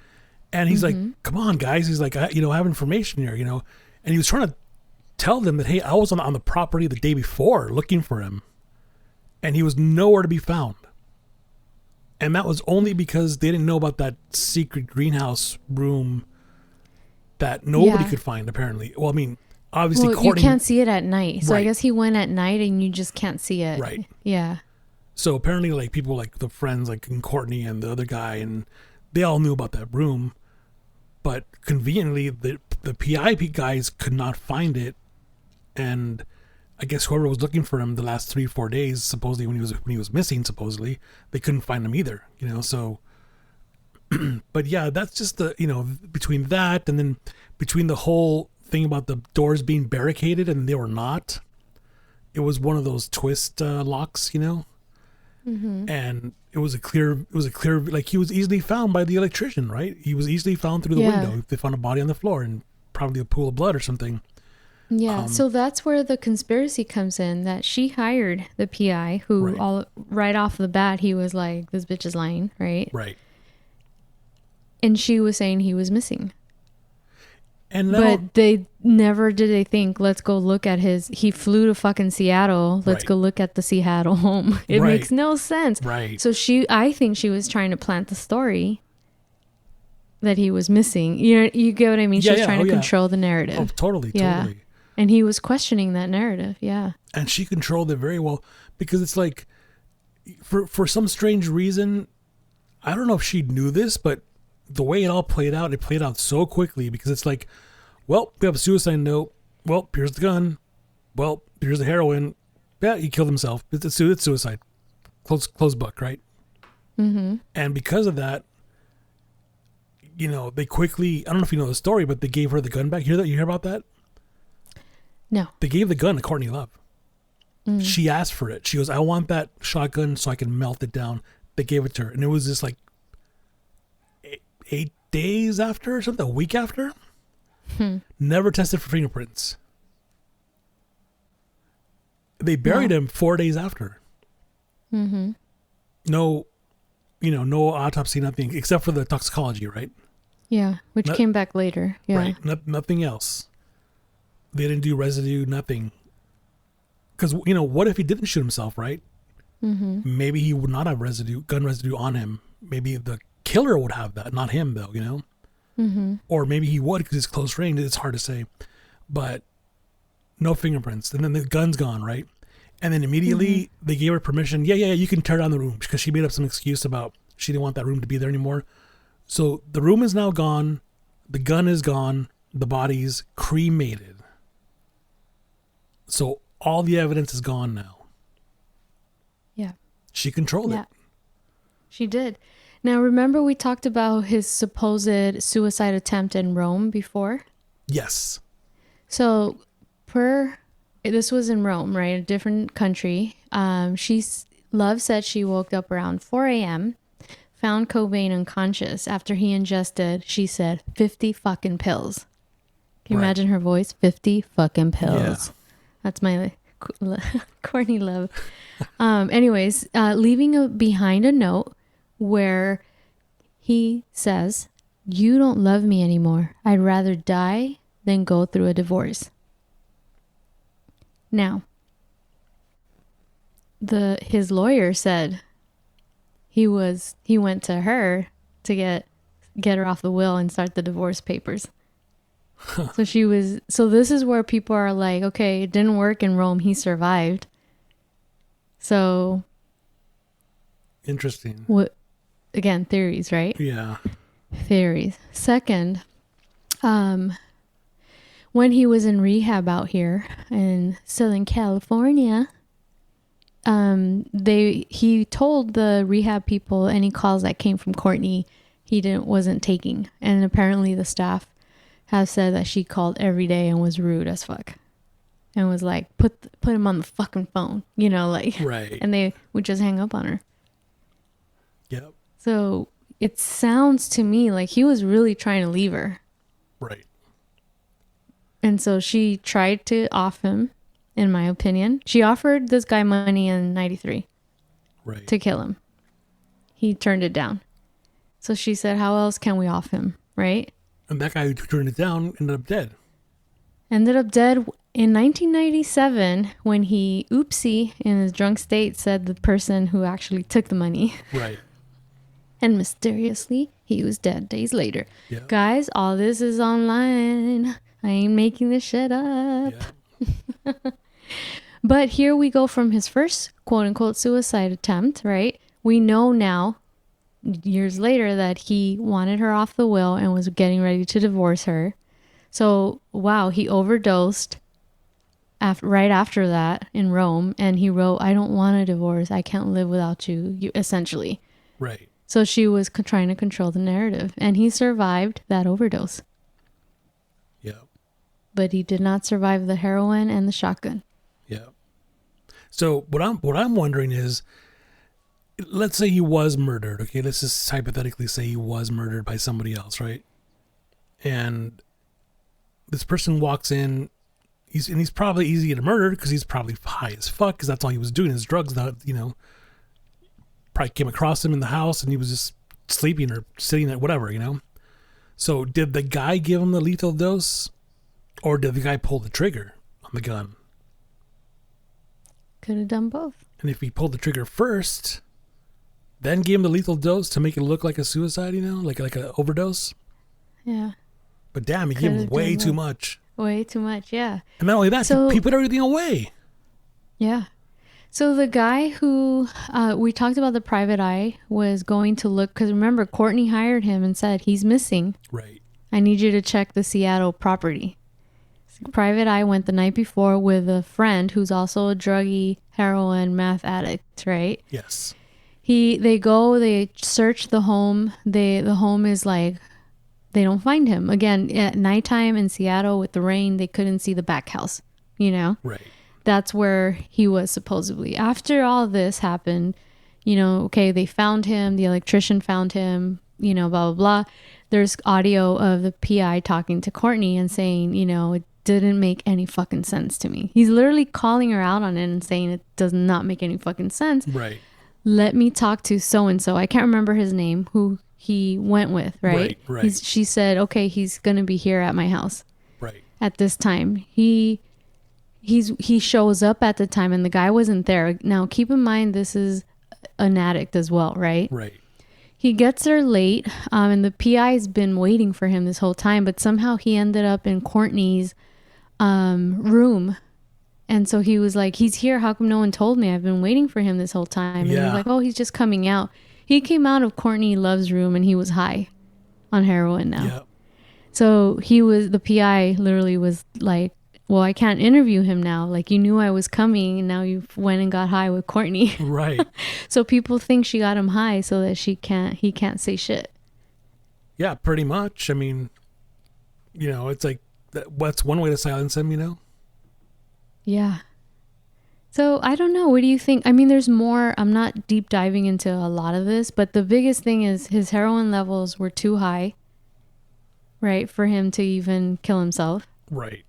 And he's like, "Come on, guys." He's like, I have information here, you know. And he was trying to tell them that, hey, I was on the property the day before looking for him, and he was nowhere to be found. And that was only because they didn't know about that secret greenhouse room that nobody could find, apparently. Well, I mean, obviously, you can't see it at night. So I guess he went at night and you just can't see it. Right. Yeah. So apparently, like, people like the friends, like Courtney and the other guy, and they all knew about that room. But conveniently, the PI guys could not find it. And I guess whoever was looking for him the last 3-4 days, supposedly when he was missing, supposedly, they couldn't find him either, you know, so... But yeah, that's just between that and then between the whole thing about the doors being barricaded and they were not. It was one of those twist locks, you know? And it was a clear, like he was easily found by the electrician, right? He was easily found through the window. They found a body on the floor and probably a pool of blood or something. Yeah, so that's where the conspiracy comes in, that she hired the PI who right off the bat, he was like, this bitch is lying, right? Right. And she was saying he was missing. But they never did they think, let's go look at he flew to fucking Seattle. Let's go look at the Seattle home. It makes no sense. Right. So I think she was trying to plant the story that he was missing. You get what I mean? She was trying to control the narrative. Oh, totally. And he was questioning that narrative. Yeah. And she controlled it very well because it's like, for some strange reason, I don't know if she knew this, but the way it all played out, it played out so quickly because it's like, well, we have a suicide note. Well, here's the gun. Well, here's the heroin. Yeah, he killed himself. It's suicide. Close book, right? Mm-hmm. And because of that, you know, they quickly, I don't know if you know the story, but they gave her the gun back. You hear about that? No. They gave the gun to Courtney Love. Mm. She asked for it. She goes, I want that shotgun so I can melt it down. They gave it to her. And it was just like 8 days after or something, a week after. Never tested for fingerprints. They buried him 4 days after. Mm-hmm. No, no autopsy, nothing, except for the toxicology, right? Yeah, which came back later. Yeah. Right, nothing else. They didn't do residue, nothing. Because, what if he didn't shoot himself, right? Mm-hmm. Maybe he would not have gun residue on him. Maybe the killer would have that, not him, though, Mm-hmm. Or maybe he would because it's close range. It's hard to say. But no fingerprints. And then the gun's gone, right? And then immediately they gave her permission. Yeah, you can tear down the room because she made up some excuse about she didn't want that room to be there anymore. So the room is now gone. The gun is gone. The body's cremated. So all the evidence is gone now. Yeah. She controlled it. She did. Now, remember we talked about his supposed suicide attempt in Rome before? Yes. So this was in Rome, right? A different country. Love said she woke up around 4 a.m., found Cobain unconscious after he ingested, she said, 50 fucking pills. Can you imagine her voice? 50 fucking pills. Yeah. That's my Courtney Love. Anyways, leaving behind a note where he says, you don't love me anymore. I'd rather die than go through a divorce. Now, his lawyer said he went to her to get her off the will and start the divorce papers. So this is where people are like, okay, it didn't work in Rome. He survived. So interesting. Again, theories, right? Yeah. Theories. Second, when he was in rehab out here in Southern California, he told the rehab people any calls that came from Courtney he wasn't taking, and apparently the staff have said that she called every day and was rude as fuck, and was like put him on the fucking phone, right, and they would just hang up on her. Yep. So it sounds to me like he was really trying to leave her. Right. And so she tried to off him, in my opinion. She offered this guy money in 93 to kill him. He turned it down. So she said, how else can we off him, right? And that guy who turned it down ended up dead. Ended up dead in 1997 when he, oopsie, in his drunk state, said the person who actually took the money. Right. And mysteriously, he was dead days later. Yeah. Guys, all this is online. I ain't making this shit up. Yeah. But here we go from his first quote-unquote suicide attempt, right? We know now, years later, that he wanted her off the will and was getting ready to divorce her. So, wow, he overdosed right after that in Rome. And he wrote, I don't want a divorce. I can't live without you, essentially. Right. So she was trying to control the narrative. And he survived that overdose. Yeah. But he did not survive the heroin and the shotgun. Yeah. So what I'm wondering is, let's say he was murdered. Okay, let's just hypothetically say he was murdered by somebody else, right? And this person walks in. He's probably easy to murder because he's probably high as fuck because that's all he was doing is drugs. That probably came across him in the house and he was just sleeping or sitting there, whatever. So did the guy give him the lethal dose, or did the guy pull the trigger on the gun? Could have done both. And if he pulled the trigger first, then gave him the lethal dose to make it look like a suicide, like an overdose. Yeah. But damn, he gave him way too much. Way too much, yeah. And not only that, he put everything away. Yeah. So the guy who we talked about, the private eye, was going to look, because remember, Courtney hired him and said, he's missing. Right. I need you to check the Seattle property. So private eye went the night before with a friend who's also a druggie, heroin, meth addict, right? Yes. They search the home. The home is like, they don't find him. Again, at nighttime in Seattle with the rain, they couldn't see the back house, you know? Right. That's where he was supposedly. After all this happened, okay, they found him. The electrician found him, blah, blah, blah. There's audio of the PI talking to Courtney and saying, it didn't make any fucking sense to me. He's literally calling her out on it and saying it does not make any fucking sense. Right. Let me talk to so-and-so. I can't remember his name, who he went with, right? Right. She said, okay, he's going to be here at my house. Right. At this time. He shows up at the time and the guy wasn't there. Now, keep in mind, this is an addict as well, right? Right. He gets there late, and the PI's been waiting for him this whole time, but somehow he ended up in Courtney's room. And so he was like, he's here. How come no one told me? I've been waiting for him this whole time. And he was like, oh, he's just coming out. He came out of Courtney Love's room and he was high on heroin now. Yep. So the PI literally was like, well, I can't interview him now. Like, you knew I was coming and now you went and got high with Courtney. Right. So people think she got him high so that he can't say shit. Yeah, pretty much. I mean, it's like, what's one way to silence him, Yeah. So I don't know. What do you think? I mean, there's more. I'm not deep diving into a lot of this, but the biggest thing is his heroin levels were too high, right, for him to even kill himself. Right.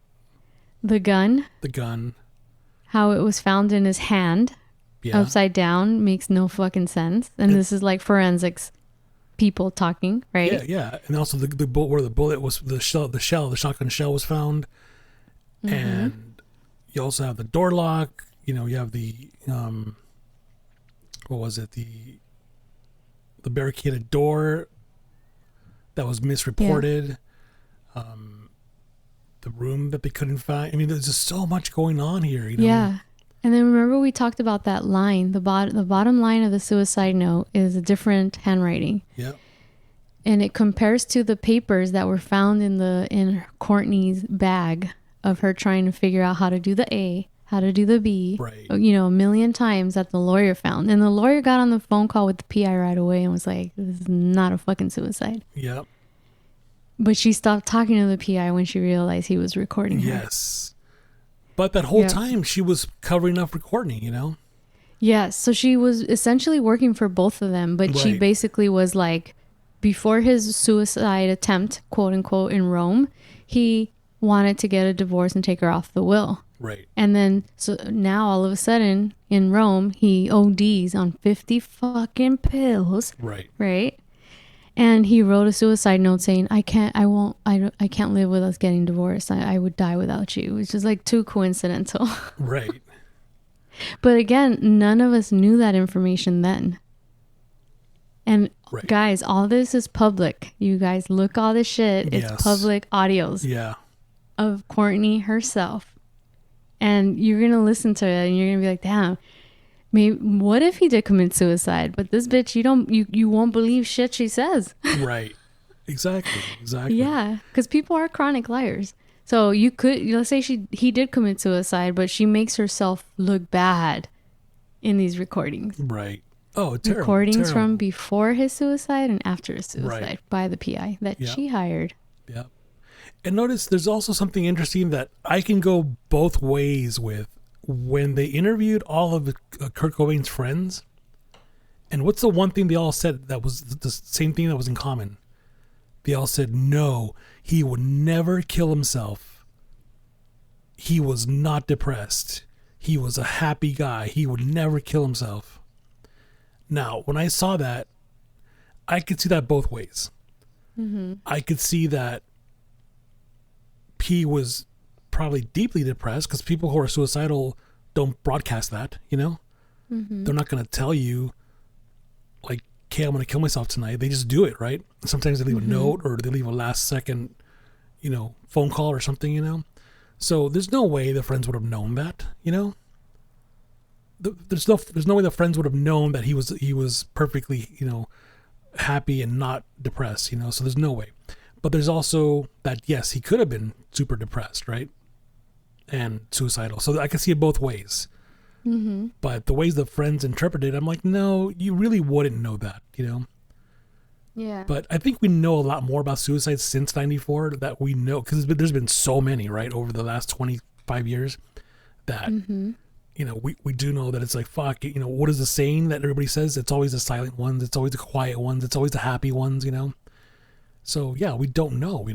The gun. How it was found in his hand, upside down, makes no fucking sense. And this is like forensics people talking, right? Yeah. And also the bullet, where the bullet was, the shotgun shell was found. Mm-hmm. And you also have the door lock. You have the, what was it? The barricaded door that was misreported. Yeah. The room that they couldn't find. I mean, there's just so much going on here, Yeah. And then remember we talked about that line. The bottom line of the suicide note is a different handwriting. Yeah. And it compares to the papers that were found in Courtney's bag of her trying to figure out how to do the A, how to do the B, right. A million times that the lawyer found. And the lawyer got on the phone call with the PI right away and was like, this is not a fucking suicide. Yep. But she stopped talking to the PI when she realized he was recording her. Yes. But that whole time she was covering up for Courtney, Yes. So she was essentially working for both of them. But she basically was like, before his suicide attempt, quote unquote, in Rome, he wanted to get a divorce and take her off the will. Right. And then, so now all of a sudden in Rome, he ODs on 50 fucking pills. Right. Right. And he wrote a suicide note saying, I can't live with us getting divorced. I would die without you. Which is like too coincidental. Right. But again, none of us knew that information then. And guys, all this is public. You guys look all this shit. It's public audios. Yeah. Of Courtney herself. And you're going to listen to it and you're going to be like, damn, maybe, what if he did commit suicide? But this bitch, you won't believe shit she says. Right. Exactly. Yeah. Because people are chronic liars. So let's say he did commit suicide, but she makes herself look bad in these recordings. Right. Oh, terrible. Recordings from before his suicide and after his suicide by the PI that she hired. Yeah. And notice there's also something interesting that I can go both ways with. When they interviewed all of Kurt Cobain's friends, and what's the one thing they all said that was the same thing that was in common? They all said, no, he would never kill himself. He was not depressed. He was a happy guy. He would never kill himself. Now, when I saw that, I could see that both ways. Mm-hmm. I could see that he was probably deeply depressed, because people who are suicidal don't broadcast that, Mm-hmm. They're not going to tell you, like, okay, I'm going to kill myself tonight. They just do it, right? Sometimes they leave a note, or they leave a last second, phone call or something, So there's no way the friends would have known that, there's no way the friends would have known that he was perfectly, happy and not depressed, so there's no way. But there's also that, yes, he could have been super depressed, right? And suicidal. So I can see it both ways. Mm-hmm. But the ways the friends interpreted, I'm like, no, you really wouldn't know that, Yeah. But I think we know a lot more about suicide since 94 that we know, because there's been so many, right, over the last 25 years that, we do know that it's like, fuck, what is the saying that everybody says? It's always the silent ones. It's always the quiet ones. It's always the happy ones, So, yeah, we don't know,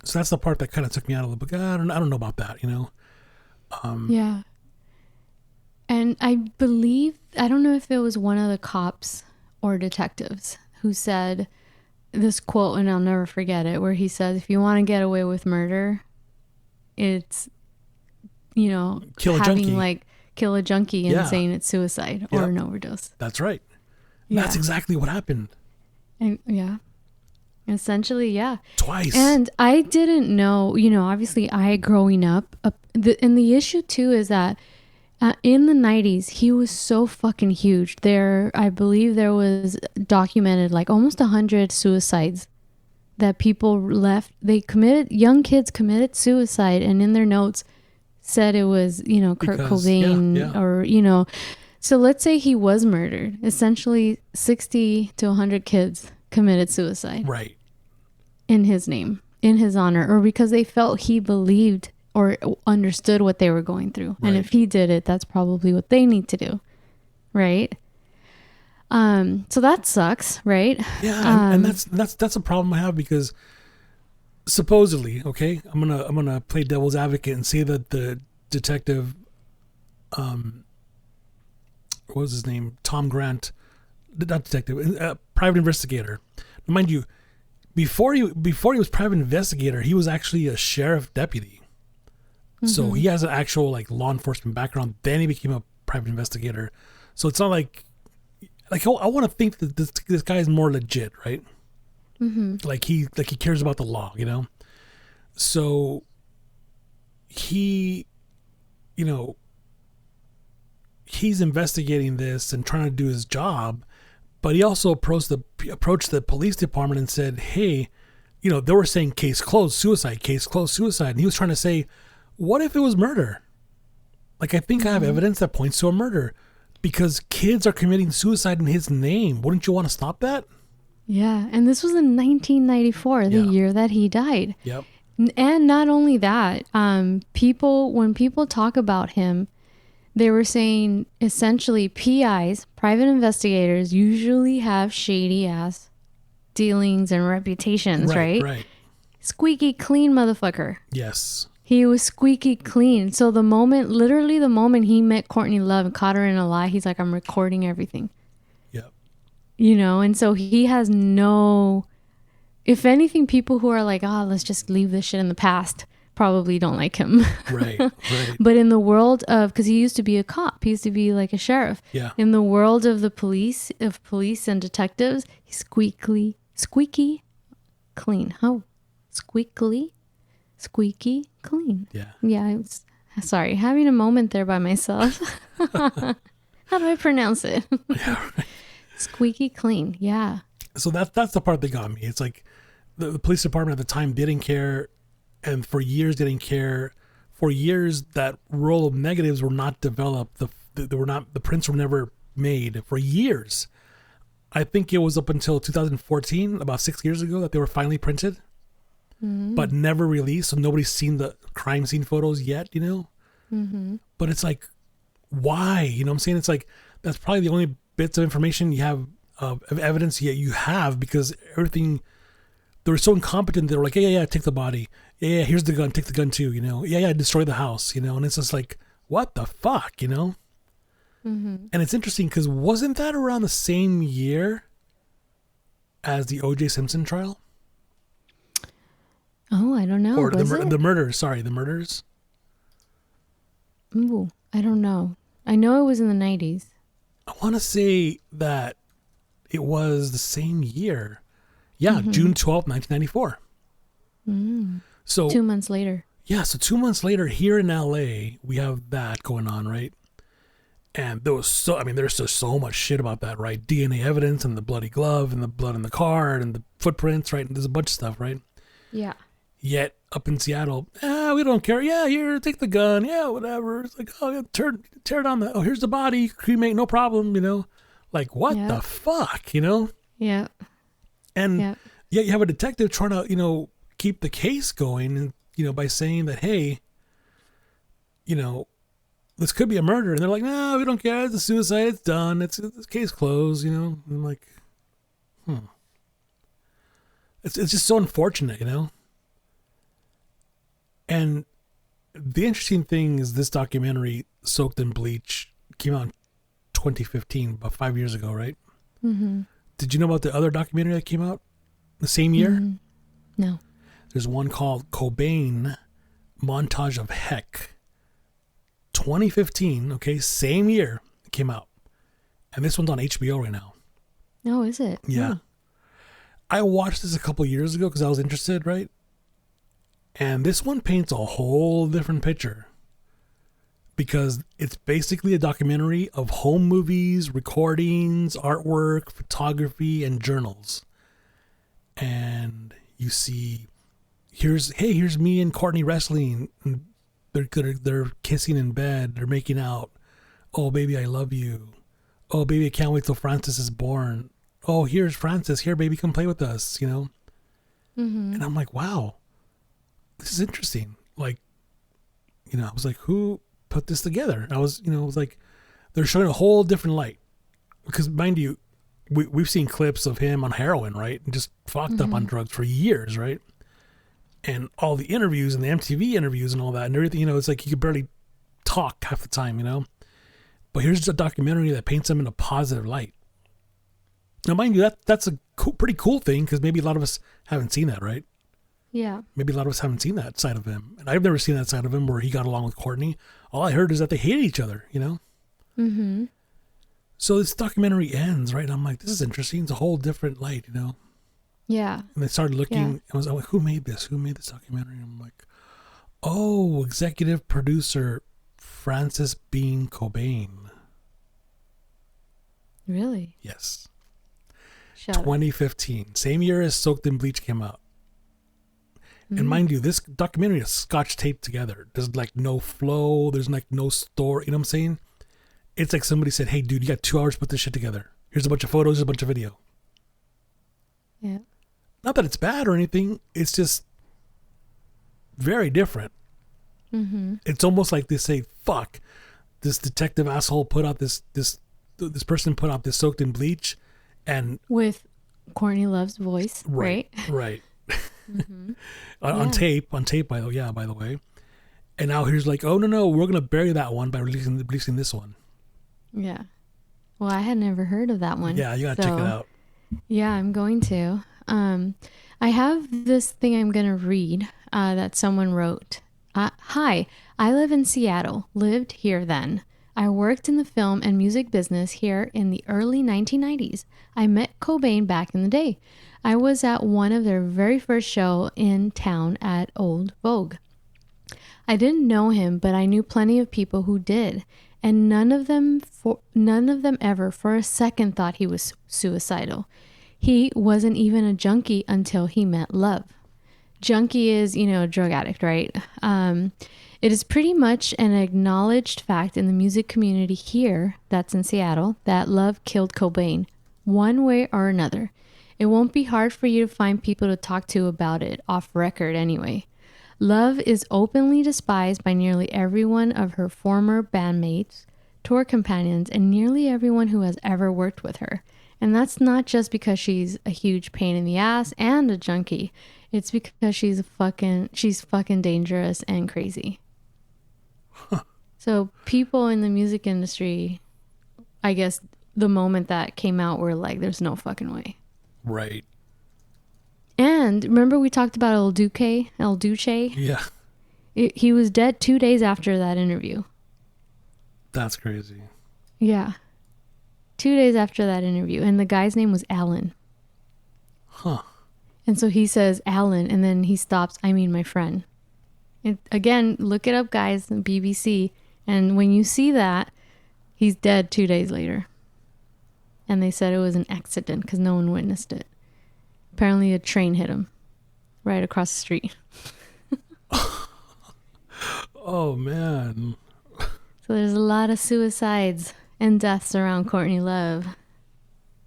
So that's the part that kind of took me out of the book. I don't know about that, Yeah. And I don't know if it was one of the cops or detectives who said this quote, and I'll never forget it, where he says, if you want to get away with murder, it's, kill a having junkie. kill a junkie and saying it's suicide or an overdose. That's right. Yeah. That's exactly what happened. And essentially, yeah. Twice. And I didn't know, obviously growing up, and the issue too is that in the 90s, he was so fucking huge. I believe there was documented like almost 100 suicides that people young kids committed suicide, and in their notes said it was, Kurt Cobain or, so let's say he was murdered. Essentially 60 to 100 kids committed suicide. Right. In his name, in his honor, or because they felt he believed or understood what they were going through. Right. And if he did it, that's probably what they need to do. Right. So that sucks, right? Yeah. And that's a problem I have, because supposedly, okay, I'm going to play devil's advocate and say that the detective, what was his name? Tom Grant, not detective, private investigator. Mind you, before he was private investigator, he was actually a sheriff deputy. Mm-hmm. So he has an actual like law enforcement background. Then he became a private investigator. So it's not like I want to think that this guy is more legit, right? Mm-hmm. Like he cares about the law, So he, he's investigating this and trying to do his job. But he also approached the police department and said, hey, they were saying case closed, suicide. And he was trying to say, what if it was murder? Like, I think I have evidence that points to a murder, because kids are committing suicide in his name. Wouldn't you want to stop that? Yeah. And this was in 1994, the year that he died. Yep. And not only that, when people talk about him, they were saying essentially PIs, private investigators, usually have shady ass dealings and reputations, right? Right. Squeaky clean motherfucker. Yes. He was squeaky clean. So the moment he met Courtney Love and caught her in a lie, he's like, I'm recording everything. Yep. And so he has if anything, people who are like, let's just leave this shit in the past, probably don't like him. Right. But in the world of, because he used to be a cop, he used to be like a sheriff. Yeah. In the world of the police and detectives, he's squeaky clean. Oh, squeaky clean. Yeah. Yeah. I was, sorry, having a moment there by myself. How do I pronounce it? Yeah. Right. Squeaky clean. Yeah. So that's the part that got me. It's like the police department at the time didn't care. And for years didn't care. For years, that role of negatives were not developed. The prints were never made for years. I think it was up until 2014, about 6 years ago, that they were finally printed, but never released. So nobody's seen the crime scene photos yet, Mm-hmm. But it's like, why? You know what I'm saying? It's like, that's probably the only bits of information you have of evidence yet you have, because everything, they were so incompetent. They were like, yeah, take the body. Yeah, here's the gun. Take the gun too, Yeah, destroy the house, And it's just like, what the fuck, Mm-hmm. And it's interesting because wasn't that around the same year as the O.J. Simpson trial? Oh, I don't know. Or the murders. Sorry, the murders. Ooh, I don't know. I know it was in the 90s. I want to say that it was the same year. Yeah, June 12th, 1994. So 2 months later. Yeah, so 2 months later here in LA, we have that going on, right? And there's so much shit about that, right? DNA evidence and the bloody glove and the blood in the car and the footprints, right? And there's a bunch of stuff, right? Yeah. Yet up in Seattle, we don't care. Yeah, here, take the gun. Yeah, whatever. It's like, oh, yeah, tear down the. Oh, here's the body. Cremate, no problem. You know, like what the fuck, you know? Yeah. And yet you have a detective trying to, keep the case going, and by saying that, hey, this could be a murder, and they're like, no, we don't care. It's a suicide. It's done. It's case closed. And I'm like, It's just so unfortunate, And the interesting thing is this documentary, Soaked in Bleach, came out in 2015, about 5 years ago, right? Mm-hmm. Did you know about the other documentary that came out the same year? Mm-hmm. No. There's one called Cobain, Montage of Heck. 2015, okay, same year it came out. And this one's on HBO right now. Oh, is it? Yeah. I watched this a couple years ago because I was interested, right? And this one paints a whole different picture because it's basically a documentary of home movies, recordings, artwork, photography, and journals. And you see, here's me and Courtney wrestling. And they're kissing in bed. They're making out. Oh, baby, I love you. Oh, baby, I can't wait till Francis is born. Oh, here's Francis. Here, baby, come play with us, Mm-hmm. And I'm like, wow. This is interesting. Like, I was like, who put this together? I was, it was like, they're showing a whole different light. Because mind you, we've seen clips of him on heroin, right? And just fucked up on drugs for years, right? And all the interviews and the MTV interviews and all that and everything, it's like he could barely talk half the time, But here's a documentary that paints him in a positive light. Now, mind you, that's a pretty cool thing because maybe a lot of us haven't seen that, right? Yeah. Maybe a lot of us haven't seen that side of him. And I've never seen that side of him where he got along with Courtney. All I heard is that they hated each other, Mm-hmm. So this documentary ends, right? And I'm like, this is interesting. It's a whole different light, Yeah. And I started looking. I was like, who made this? Who made this documentary? And I'm like, oh, executive producer Francis Bean Cobain. Really? Yes. 2015. 2015. Same year as Soaked in Bleach came out. And mind you, this documentary is scotch taped together. There's like no flow. There's like no story. You know what I'm saying? It's like somebody said, hey, dude, you got 2 hours to put this shit together. Here's a bunch of photos, here's a bunch of video. Yeah. Not that it's bad or anything. It's just very different. Mm-hmm. It's almost like they say, fuck, this detective asshole put out this person put out this Soaked in Bleach. And with Courtney Love's voice, right? Right. Mm-hmm. on tape, by the way. And now here's like, oh no, we're gonna bury that one by releasing this one. Yeah. Well, I had never heard of that one. Yeah, you gotta check it out. Yeah, I'm going to. I have this thing I'm gonna read that someone wrote. Hi, I live in Seattle. Lived here then. I worked in the film and music business here in the early 1990s. I met Cobain back in the day. I was at one of their very first show in town at Old Vogue. I didn't know him, but I knew plenty of people who did, and none of them ever for a second thought he was suicidal. He wasn't even a junkie until he met Love. Junkie is, a drug addict, right? It is pretty much an acknowledged fact in the music community here, that's in Seattle, that Love killed Cobain, one way or another. It won't be hard for you to find people to talk to about it, off record anyway. Love is openly despised by nearly every one of her former bandmates, tour companions, and nearly everyone who has ever worked with her. And that's not just because she's a huge pain in the ass and a junkie. It's because she's fucking dangerous and crazy. Huh. So people in the music industry, I guess the moment that came out were like, there's no fucking way. Right. And remember we talked about El Duce? Yeah. He was dead 2 days after that interview. That's crazy. Yeah. 2 days after that interview. And the guy's name was Alan. Huh. And so he says Alan, and then he stops, I mean my friend. Again, look it up, guys, BBC. And when you see that, He's dead 2 days later. And they said it was an accident because no one witnessed it. Apparently a train hit him right across the street. Oh, man. So there's a lot of suicides and deaths around Courtney Love.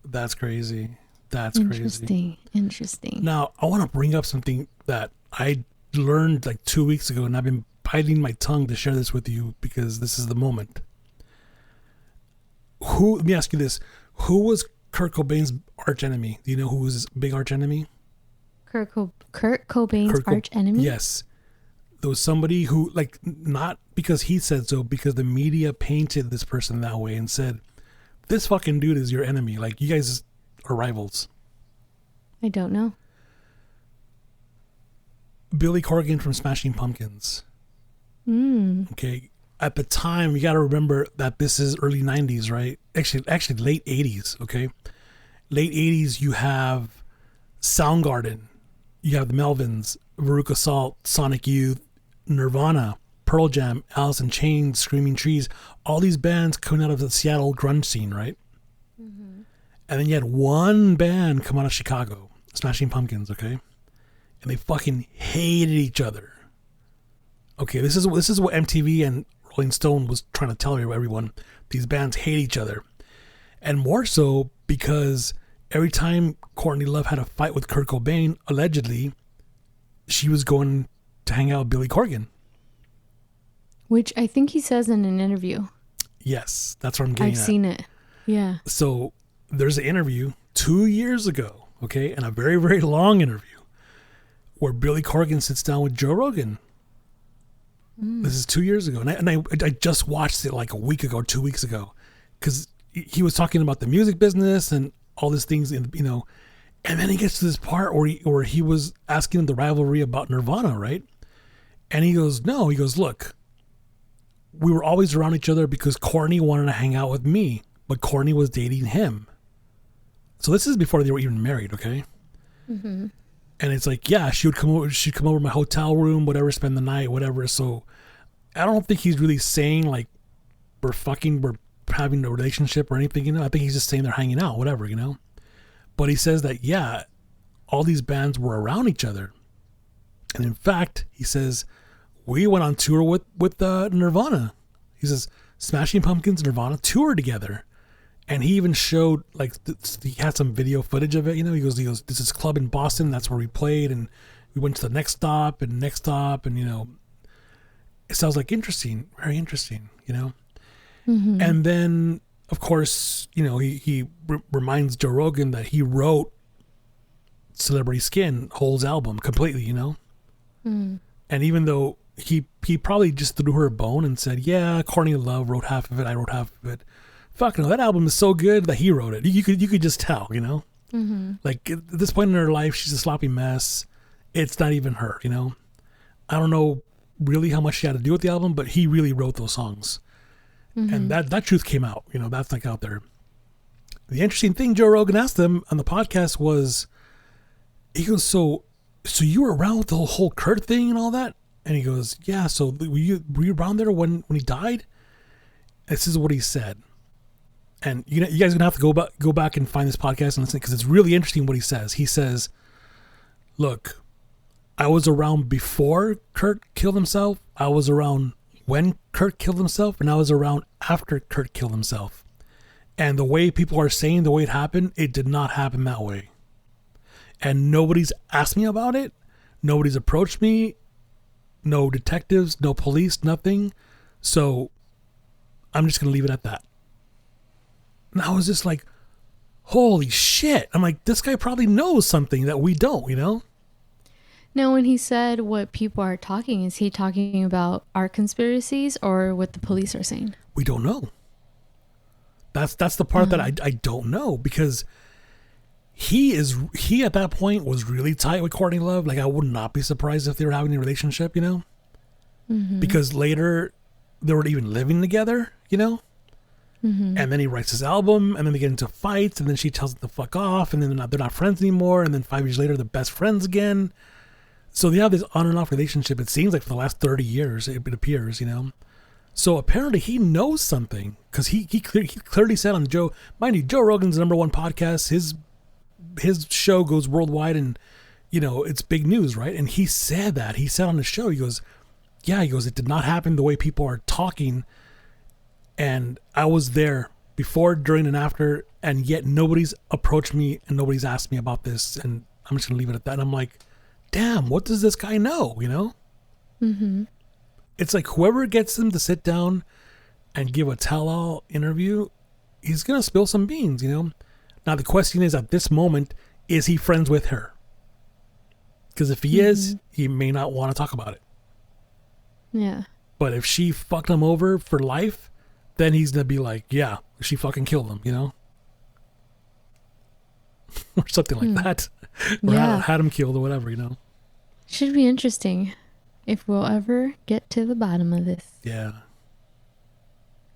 That's crazy. That's crazy. Interesting. Now, I want to bring up something that I learned like 2 weeks ago, and I've been biting my tongue to share this with you because this is the moment. Let me ask you this. Who was Kurt Cobain's arch enemy? Do you know who was his big arch enemy? Kurt Cobain's arch enemy? Yes. There was somebody who, like, not because he said so, because the media painted this person that way and said, this fucking dude is your enemy. Like, you guys are rivals. I don't know. Billy Corgan from Smashing Pumpkins. Okay. At the time, you got to remember that this is early 90s, right? Actually late 80s, okay? Late 80s, you have Soundgarden. You have the Melvins, Veruca Salt, Sonic Youth, Nirvana, Pearl Jam, Alice in Chains, Screaming Trees. All these bands coming out of the Seattle grunge scene, right? Mm-hmm. And then you had one band come out of Chicago, Smashing Pumpkins, okay? And they fucking hated each other. Okay, this is what MTV and Rolling Stone was trying to tell everyone. These bands hate each other. And more so because every time Courtney Love had a fight with Kurt Cobain, allegedly, she was going to hang out with Billy Corgan. Which I think he says in an interview. Yes, that's what I'm getting at. I've seen it. Yeah. So there's an interview 2 years ago, okay, and a very, very long interview where Billy Corgan sits down with Joe Rogan. This is 2 years ago. And I just watched it like a week ago, 2 weeks ago, because he was talking about the music business and all these things, you know, and then he gets to this part where he was asking the rivalry about Nirvana, right? And he goes, no, he goes, look, we were always around each other because Courtney wanted to hang out with me, but Courtney was dating him. So this is before they were even married, okay? Mm-hmm. And it's like, yeah, she'd come over to my hotel room, whatever, spend the night, whatever. So I don't think he's really saying like we're having a relationship or anything, you know. I think he's just saying they're hanging out, whatever, you know. But he says that, yeah, all these bands were around each other. And in fact, he says, we went on tour with Nirvana. He says, Smashing Pumpkins and Nirvana toured together. And he even showed, like, he had some video footage of it, you know. He goes, this is a club in Boston. That's where we played. And we went to the next stop. And, you know, it sounds like interesting, very interesting, you know. Mm-hmm. And then, of course, you know, he reminds Joe Rogan that he wrote Celebrity Skin, Hole's album, completely, you know. Mm. And even though he probably just threw her a bone and said, yeah, Courtney Love wrote half of it, I wrote half of it. Fuck no, that album is so good that he wrote it. You could just tell, you know? Mm-hmm. Like, at this point in her life, she's a sloppy mess. It's not even her, you know? I don't know really how much she had to do with the album, but he really wrote those songs. Mm-hmm. And that truth came out, you know, that's like out there. The interesting thing Joe Rogan asked him on the podcast was, he goes, so you were around with the whole Kurt thing and all that? And he goes, yeah, so were you around there when he died? This is what he said. And you guys are gonna have to go back and find this podcast and listen, because it's really interesting what he says. He says, look, I was around before Kurt killed himself. I was around when Kurt killed himself, and I was around after Kurt killed himself. And the way people are saying the way it happened, it did not happen that way. And nobody's asked me about it. Nobody's approached me. No detectives, no police, nothing. So I'm just going to leave it at that. And I was just like, holy shit. I'm like, this guy probably knows something that we don't, you know? Now, when he said what people are talking, is he talking about our conspiracies or what the police are saying? We don't know. That's the part that I don't know, because he at that point was really tight with Courtney Love. Like, I would not be surprised if they were having a relationship, you know? Mm-hmm. Because later they were even living together, you know? Mm-hmm. And then he writes his album, and then they get into fights, and then she tells him to fuck off, and then they're not friends anymore, and then 5 years later they're best friends again. So they have this on and off relationship, it seems like, for the last 30 years, it appears, you know. So apparently he knows something, because he clearly said on Joe, mind you, Joe Rogan's the #1 podcast. His show goes worldwide, and it's big news, right? And he said that. He said on the show, he goes, it did not happen the way people are talking. And I was there before, during, and after, and yet nobody's approached me and nobody's asked me about this. And I'm just going to leave it at that. And I'm like, damn, what does this guy know, Mm-hmm. It's like whoever gets him to sit down and give a tell-all interview, he's going to spill some beans, Now, the question is, at this moment, is he friends with her? Because if he is, he may not want to talk about it. Yeah. But if she fucked him over for life, then he's going to be like, yeah, she fucking killed him, or something like that. Or had him killed or whatever, Should be interesting if we'll ever get to the bottom of this. Yeah.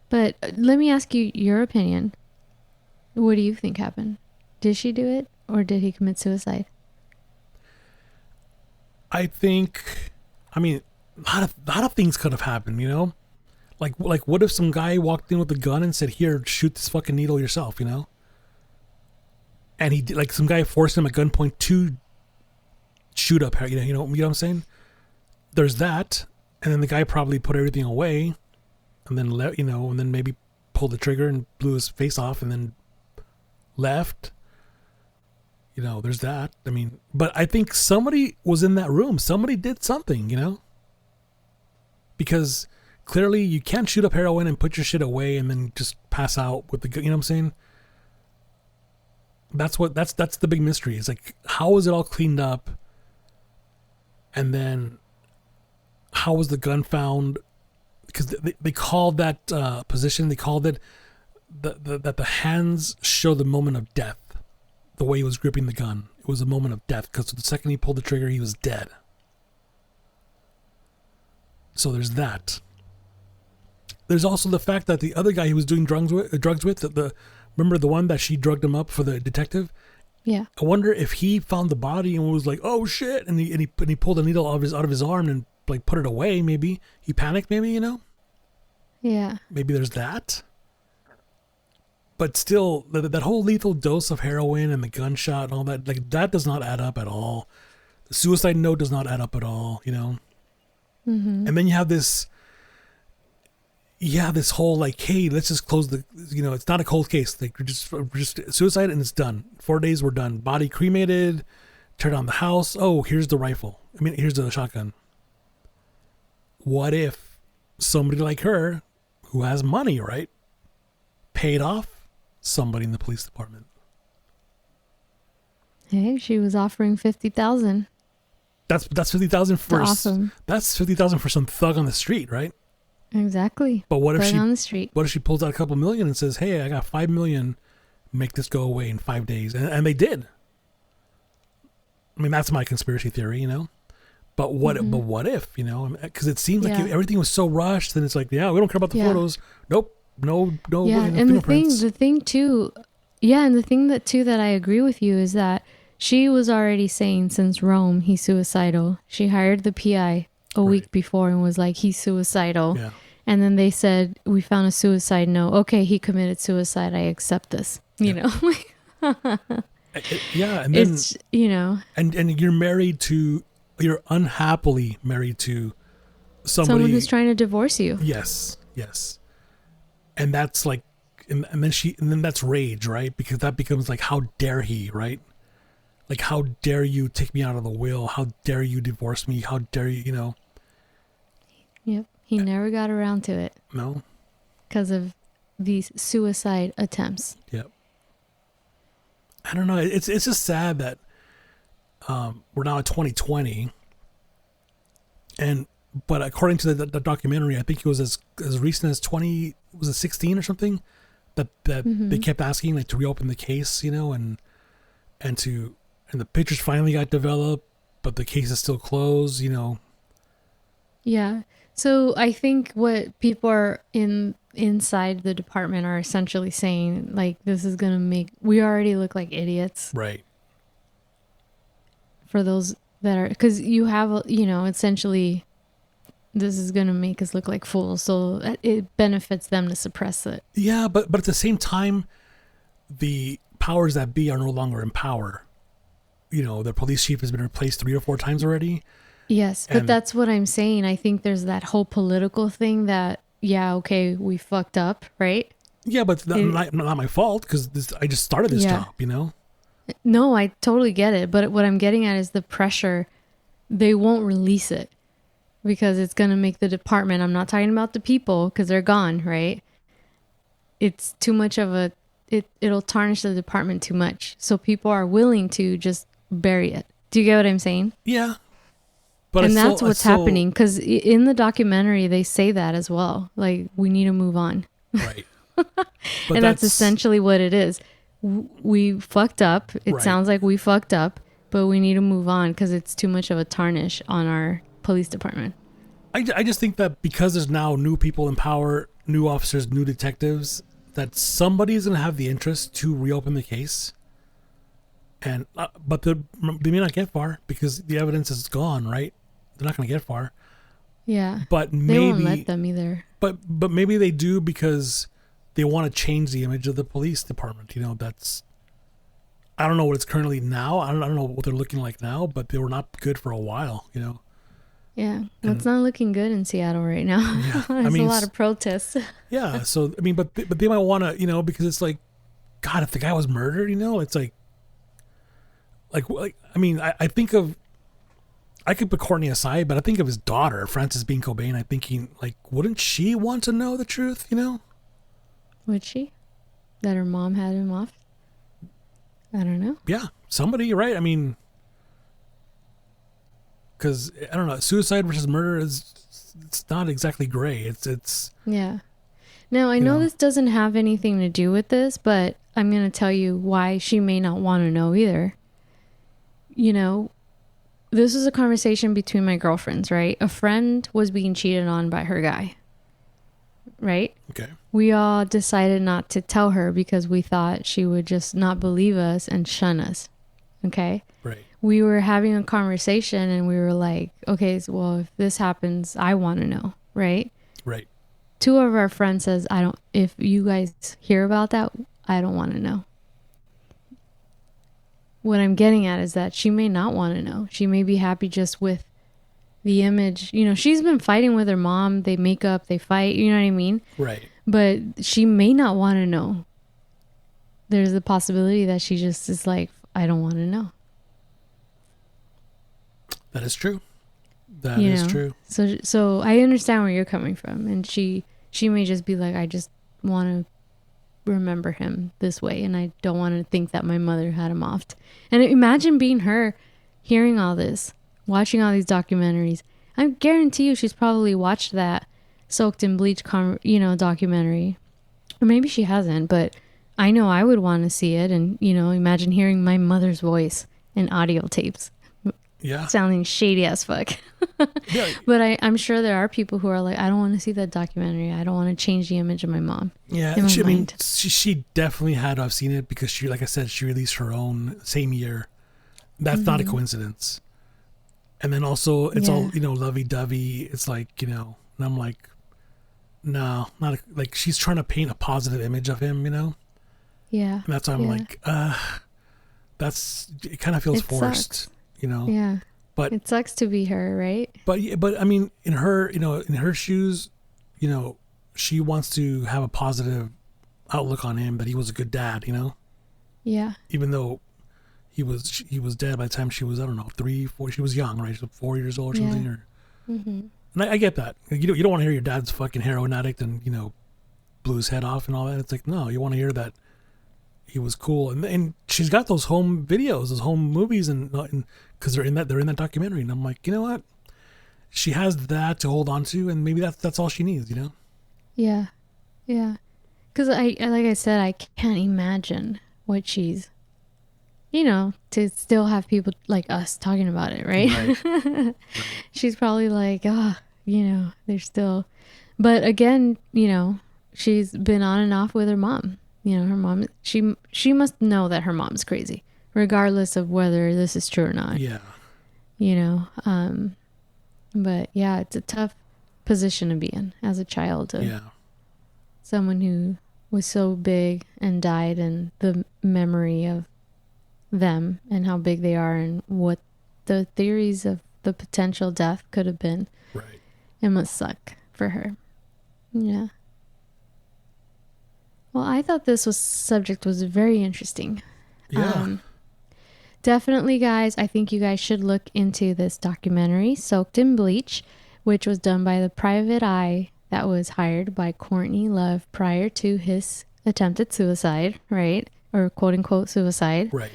But let me ask you your opinion. What do you think happened? Did she do it, or did he commit suicide? I think, a lot of things could have happened, Like what if some guy walked in with a gun and said, here, shoot this fucking needle yourself, And he did, like some guy forced him at gunpoint to shoot up her, you know what I'm saying? There's that. And then the guy probably put everything away and then and then maybe pulled the trigger and blew his face off and then left. There's that. But I think somebody was in that room. Somebody did something, because clearly you can't shoot up heroin and put your shit away and then just pass out with the, you know what I'm saying? That's the big mystery. It's like, how was it all cleaned up? And then how was the gun found? Because they called that position, they called it that the hands show the moment of death. The way he was gripping the gun, it was a moment of death, because the second he pulled the trigger, he was dead. So there's that. There's also the fact that the other guy he was doing drugs with, remember the one that she drugged him up for the detective? Yeah. I wonder if he found the body and was like, "Oh shit!" and he pulled a needle out of his arm and like put it away. Maybe he panicked. Maybe Yeah. Maybe there's that. But still, that whole lethal dose of heroin and the gunshot and all that, like, that does not add up at all. The suicide note does not add up at all, Mm-hmm. And then you have this whole like, hey, let's just close the, it's not a cold case. Like, we're just suicide and it's done. 4 days, we're done. Body cremated, turn on the house. Oh, here's the rifle. Here's the shotgun. What if somebody like her, who has money, right, paid off somebody in the police department? Hey, she was offering $50,000. That's $50,000 for awesome. That's $50,000 for some thug on the street, right? Exactly. But what if Thug she on the street? What if she pulls out a couple million and says, "Hey, I got $5 million, make this go away in 5 days," and they did. That's my conspiracy theory, But what? Mm-hmm. But what if, Because it seems like everything was so rushed, and it's like, yeah, we don't care about the photos. Nope. No. Yeah, and the thing too, and the thing that I agree with you is that she was already saying since Rome he's suicidal. She hired the PI a week before and was like, he's suicidal. Yeah. And then they said, we found a suicide note. Okay, he committed suicide. I accept this. You know. Yeah, and then it's and you're unhappily married to someone who's trying to divorce you. Yes. And that's like, and then that's rage, right? Because that becomes like, how dare he, right? Like, how dare you take me out of the will? How dare you divorce me? How dare you, Yep. He never got around to it. No. Because of these suicide attempts. Yep. I don't know. It's just sad that we're now in 2020, but according to the documentary, I think it was as recent as 16 or something that they kept asking, like, to reopen the case, and the pictures finally got developed, but the case is still closed, Yeah. So I think what people are inside the department are essentially saying, like, this is going to we already look like idiots. Right. For those that are, because you have, essentially this is going to make us look like fools. So it benefits them to suppress it. Yeah, but at the same time, the powers that be are no longer in power. You know, the police chief has been replaced 3 or 4 times already. Yes, but that's what I'm saying. I think there's that whole political thing that, yeah, okay, we fucked up, right? Yeah, but not my fault because I just started this job, you know? No, I totally get it. But what I'm getting at is the pressure. They won't release it because it's going to make the department, I'm not talking about the people because they're gone, right? It's too much of it'll tarnish the department too much. So people are willing to just bury it. Do you get what I'm saying? Yeah. But and that's what's happening because in the documentary, they say that as well. Like, we need to move on. Right. And that's essentially what it is. We fucked up. It sounds like we fucked up, but we need to move on because it's too much of a tarnish on our police department. I just think that because there's now new people in power, new officers, new detectives, that somebody's going to have the interest to reopen the case. And but they may not get far because the evidence is gone, right? They're not going to get far. Yeah. But they won't let them either. But maybe they do because they want to change the image of the police department. You know, I don't know what it's currently now. I don't know what they're looking like now, but they were not good for a while, you know. Yeah. Well, it's not looking good in Seattle right now. Yeah, There's a lot of protests. Yeah. So, I mean, but they might want to, you know, because it's like, God, if the guy was murdered, you know, it's like I mean, I think of, I could put Courtney aside, but I think of his daughter, Frances Bean Cobain. I'm thinking, like, wouldn't she want to know the truth, you know? Would she? That her mom had him off? I don't know. Yeah, somebody, right? I mean, because, I don't know, suicide versus murder it's not exactly gray. It's yeah. Now, I know this doesn't have anything to do with this, but I'm going to tell you why she may not want to know either. You know, this was a conversation between my girlfriends, right? A friend was being cheated on by her guy, right? Okay. We all decided not to tell her because we thought she would just not believe us and shun us, okay? Right. We were having a conversation and we were like, okay, so, well, if this happens, I want to know, right? Right. 2 of our friends says, if you guys hear about that, I don't want to know. What I'm getting at is that she may not want to know. She may be happy just with the image. You know, she's been fighting with her mom. They make up, they fight, you know what I mean? Right. But she may not want to know. There's a possibility that she just is like, I don't want to know. That is true. That is true. So I understand where you're coming from. And she may just be like, I just want to remember him this way and I don't want to think that my mother had him offed. And imagine being her, hearing all this, watching all these documentaries. I guarantee you she's probably watched that Soaked in Bleach documentary, or maybe she hasn't, but I know I would want to see it. And imagine hearing my mother's voice in audio tapes. Yeah, sounding shady as fuck. Yeah. But I'm sure there are people who are like, I don't want to see that documentary. I don't want to change the image of my mom. Yeah, she definitely had to have seen it because she, like I said, she released her own same year. That's not a coincidence. And then also it's all lovey-dovey. It's like and I'm like, no, not like she's trying to paint a positive image of him. Yeah. And that's why I'm like, it kind of feels forced. Sucks. Yeah, but it sucks to be her, right? But I mean, in her shoes, she wants to have a positive outlook on him, that he was a good dad, Yeah. Even though he was dead by the time she was, I don't know, 3, 4. She was young, right? She was 4 years old or something. Or, and I get that. You don't want to hear your dad's fucking heroin addict and blew his head off and all that. It's like, no, you want to hear that he was cool, and she's got those home videos, those home movies, and because they're in that documentary, and I'm like, you know what, she has that to hold on to, and maybe that's all she needs, Yeah, because like I said, I can't imagine what she's, to still have people like us talking about it, right? Right. She's probably like, they're still, but again, she's been on and off with her mom. Her mom, she must know that her mom's crazy, regardless of whether this is true or not. Yeah. But yeah, it's a tough position to be in as a child. Yeah. Someone who was so big and died, and the memory of them and how big they are and what the theories of the potential death could have been. Right. It must suck for her. Yeah. Well, I thought this subject was very interesting. Yeah. Definitely, guys, I think you guys should look into this documentary, Soaked in Bleach, which was done by the private eye that was hired by Courtney Love prior to his attempted suicide, right? Or quote unquote suicide. Right.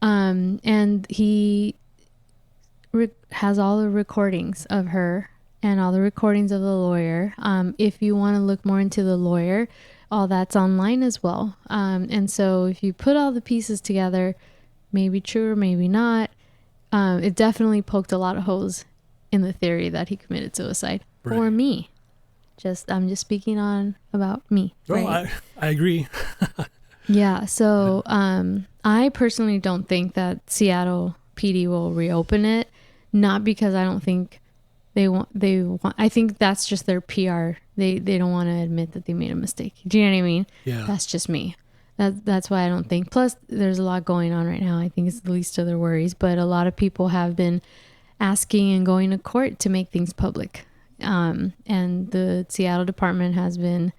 And he has all the recordings of her and all the recordings of the lawyer. If you want to look more into the lawyer, all that's online as well. And so if you put all the pieces together, maybe true or maybe not, it definitely poked a lot of holes in the theory that he committed suicide. Right. For me. I'm just speaking on about me. Oh, right? I agree. Yeah. So I personally don't think that Seattle PD will reopen it. Not because I don't think they want. I think that's just their PR. They don't want to admit that they made a mistake. Do you know what I mean? Yeah. That's just me. That's why I don't think. Plus, there's a lot going on right now. I think it's the least of their worries. But a lot of people have been asking and going to court to make things public. And the Seattle department has been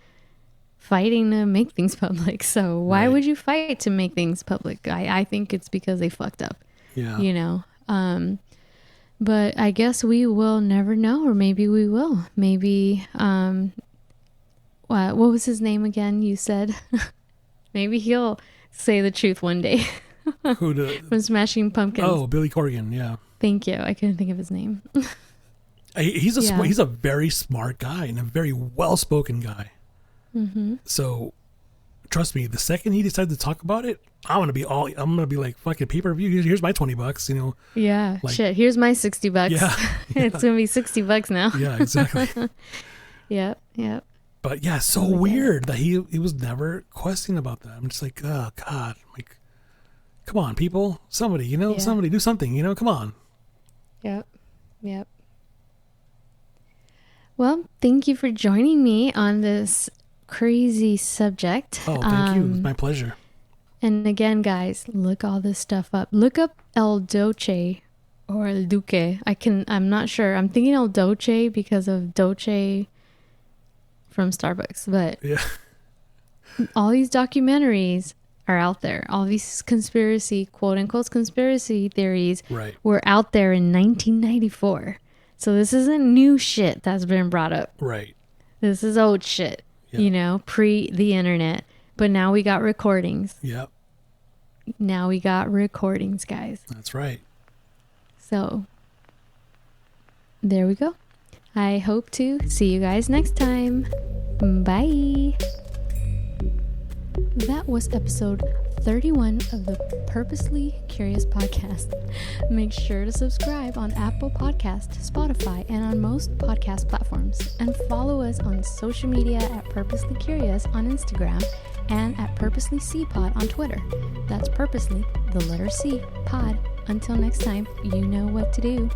fighting to make things public. So why would you fight to make things public? I think it's because they fucked up. Yeah. You know. But I guess we will never know, or maybe we will. Maybe what was his name again? You said maybe he'll say the truth one day. From Smashing Pumpkins. Oh, Billy Corgan. Yeah. Thank you. I couldn't think of his name. He's a very smart guy and a very well-spoken guy. Mm-hmm. So, trust me, the second he decided to talk about it, I'm gonna be like, fucking pay-per-view. Here's my $20, you know. Yeah. Like, shit. Here's my $60. Yeah. It's gonna be $60 now. Yeah, exactly. Yep. But yeah, so weird that he was never questioning about that. I'm just like, oh God, like, come on, people, somebody, you know, somebody do something, you know, come on. Yep. Well, thank you for joining me on this crazy subject. Oh, thank you. It's my pleasure. And again, guys, look all this stuff up. Look up El Doce or El Duque. I'm not sure. I'm thinking El Doce because of Doce from Starbucks. But yeah, all these documentaries are out there. All these conspiracy, quote unquote, conspiracy theories were out there in 1994. So this isn't new shit that's been brought up. Right. This is old shit, you know, pre the internet. But now we got recordings. Yep. Now we got recordings, guys. That's right. So there we go. I hope to see you guys next time. Bye. That was episode 31 of the Purposely Curious podcast. Make sure to subscribe on Apple Podcast, Spotify, and on most podcast platforms. And follow us on social media at Purposely Curious on Instagram and at Purposely C Pod on Twitter. That's Purposely, the letter C, Pod. Until next time, you know what to do.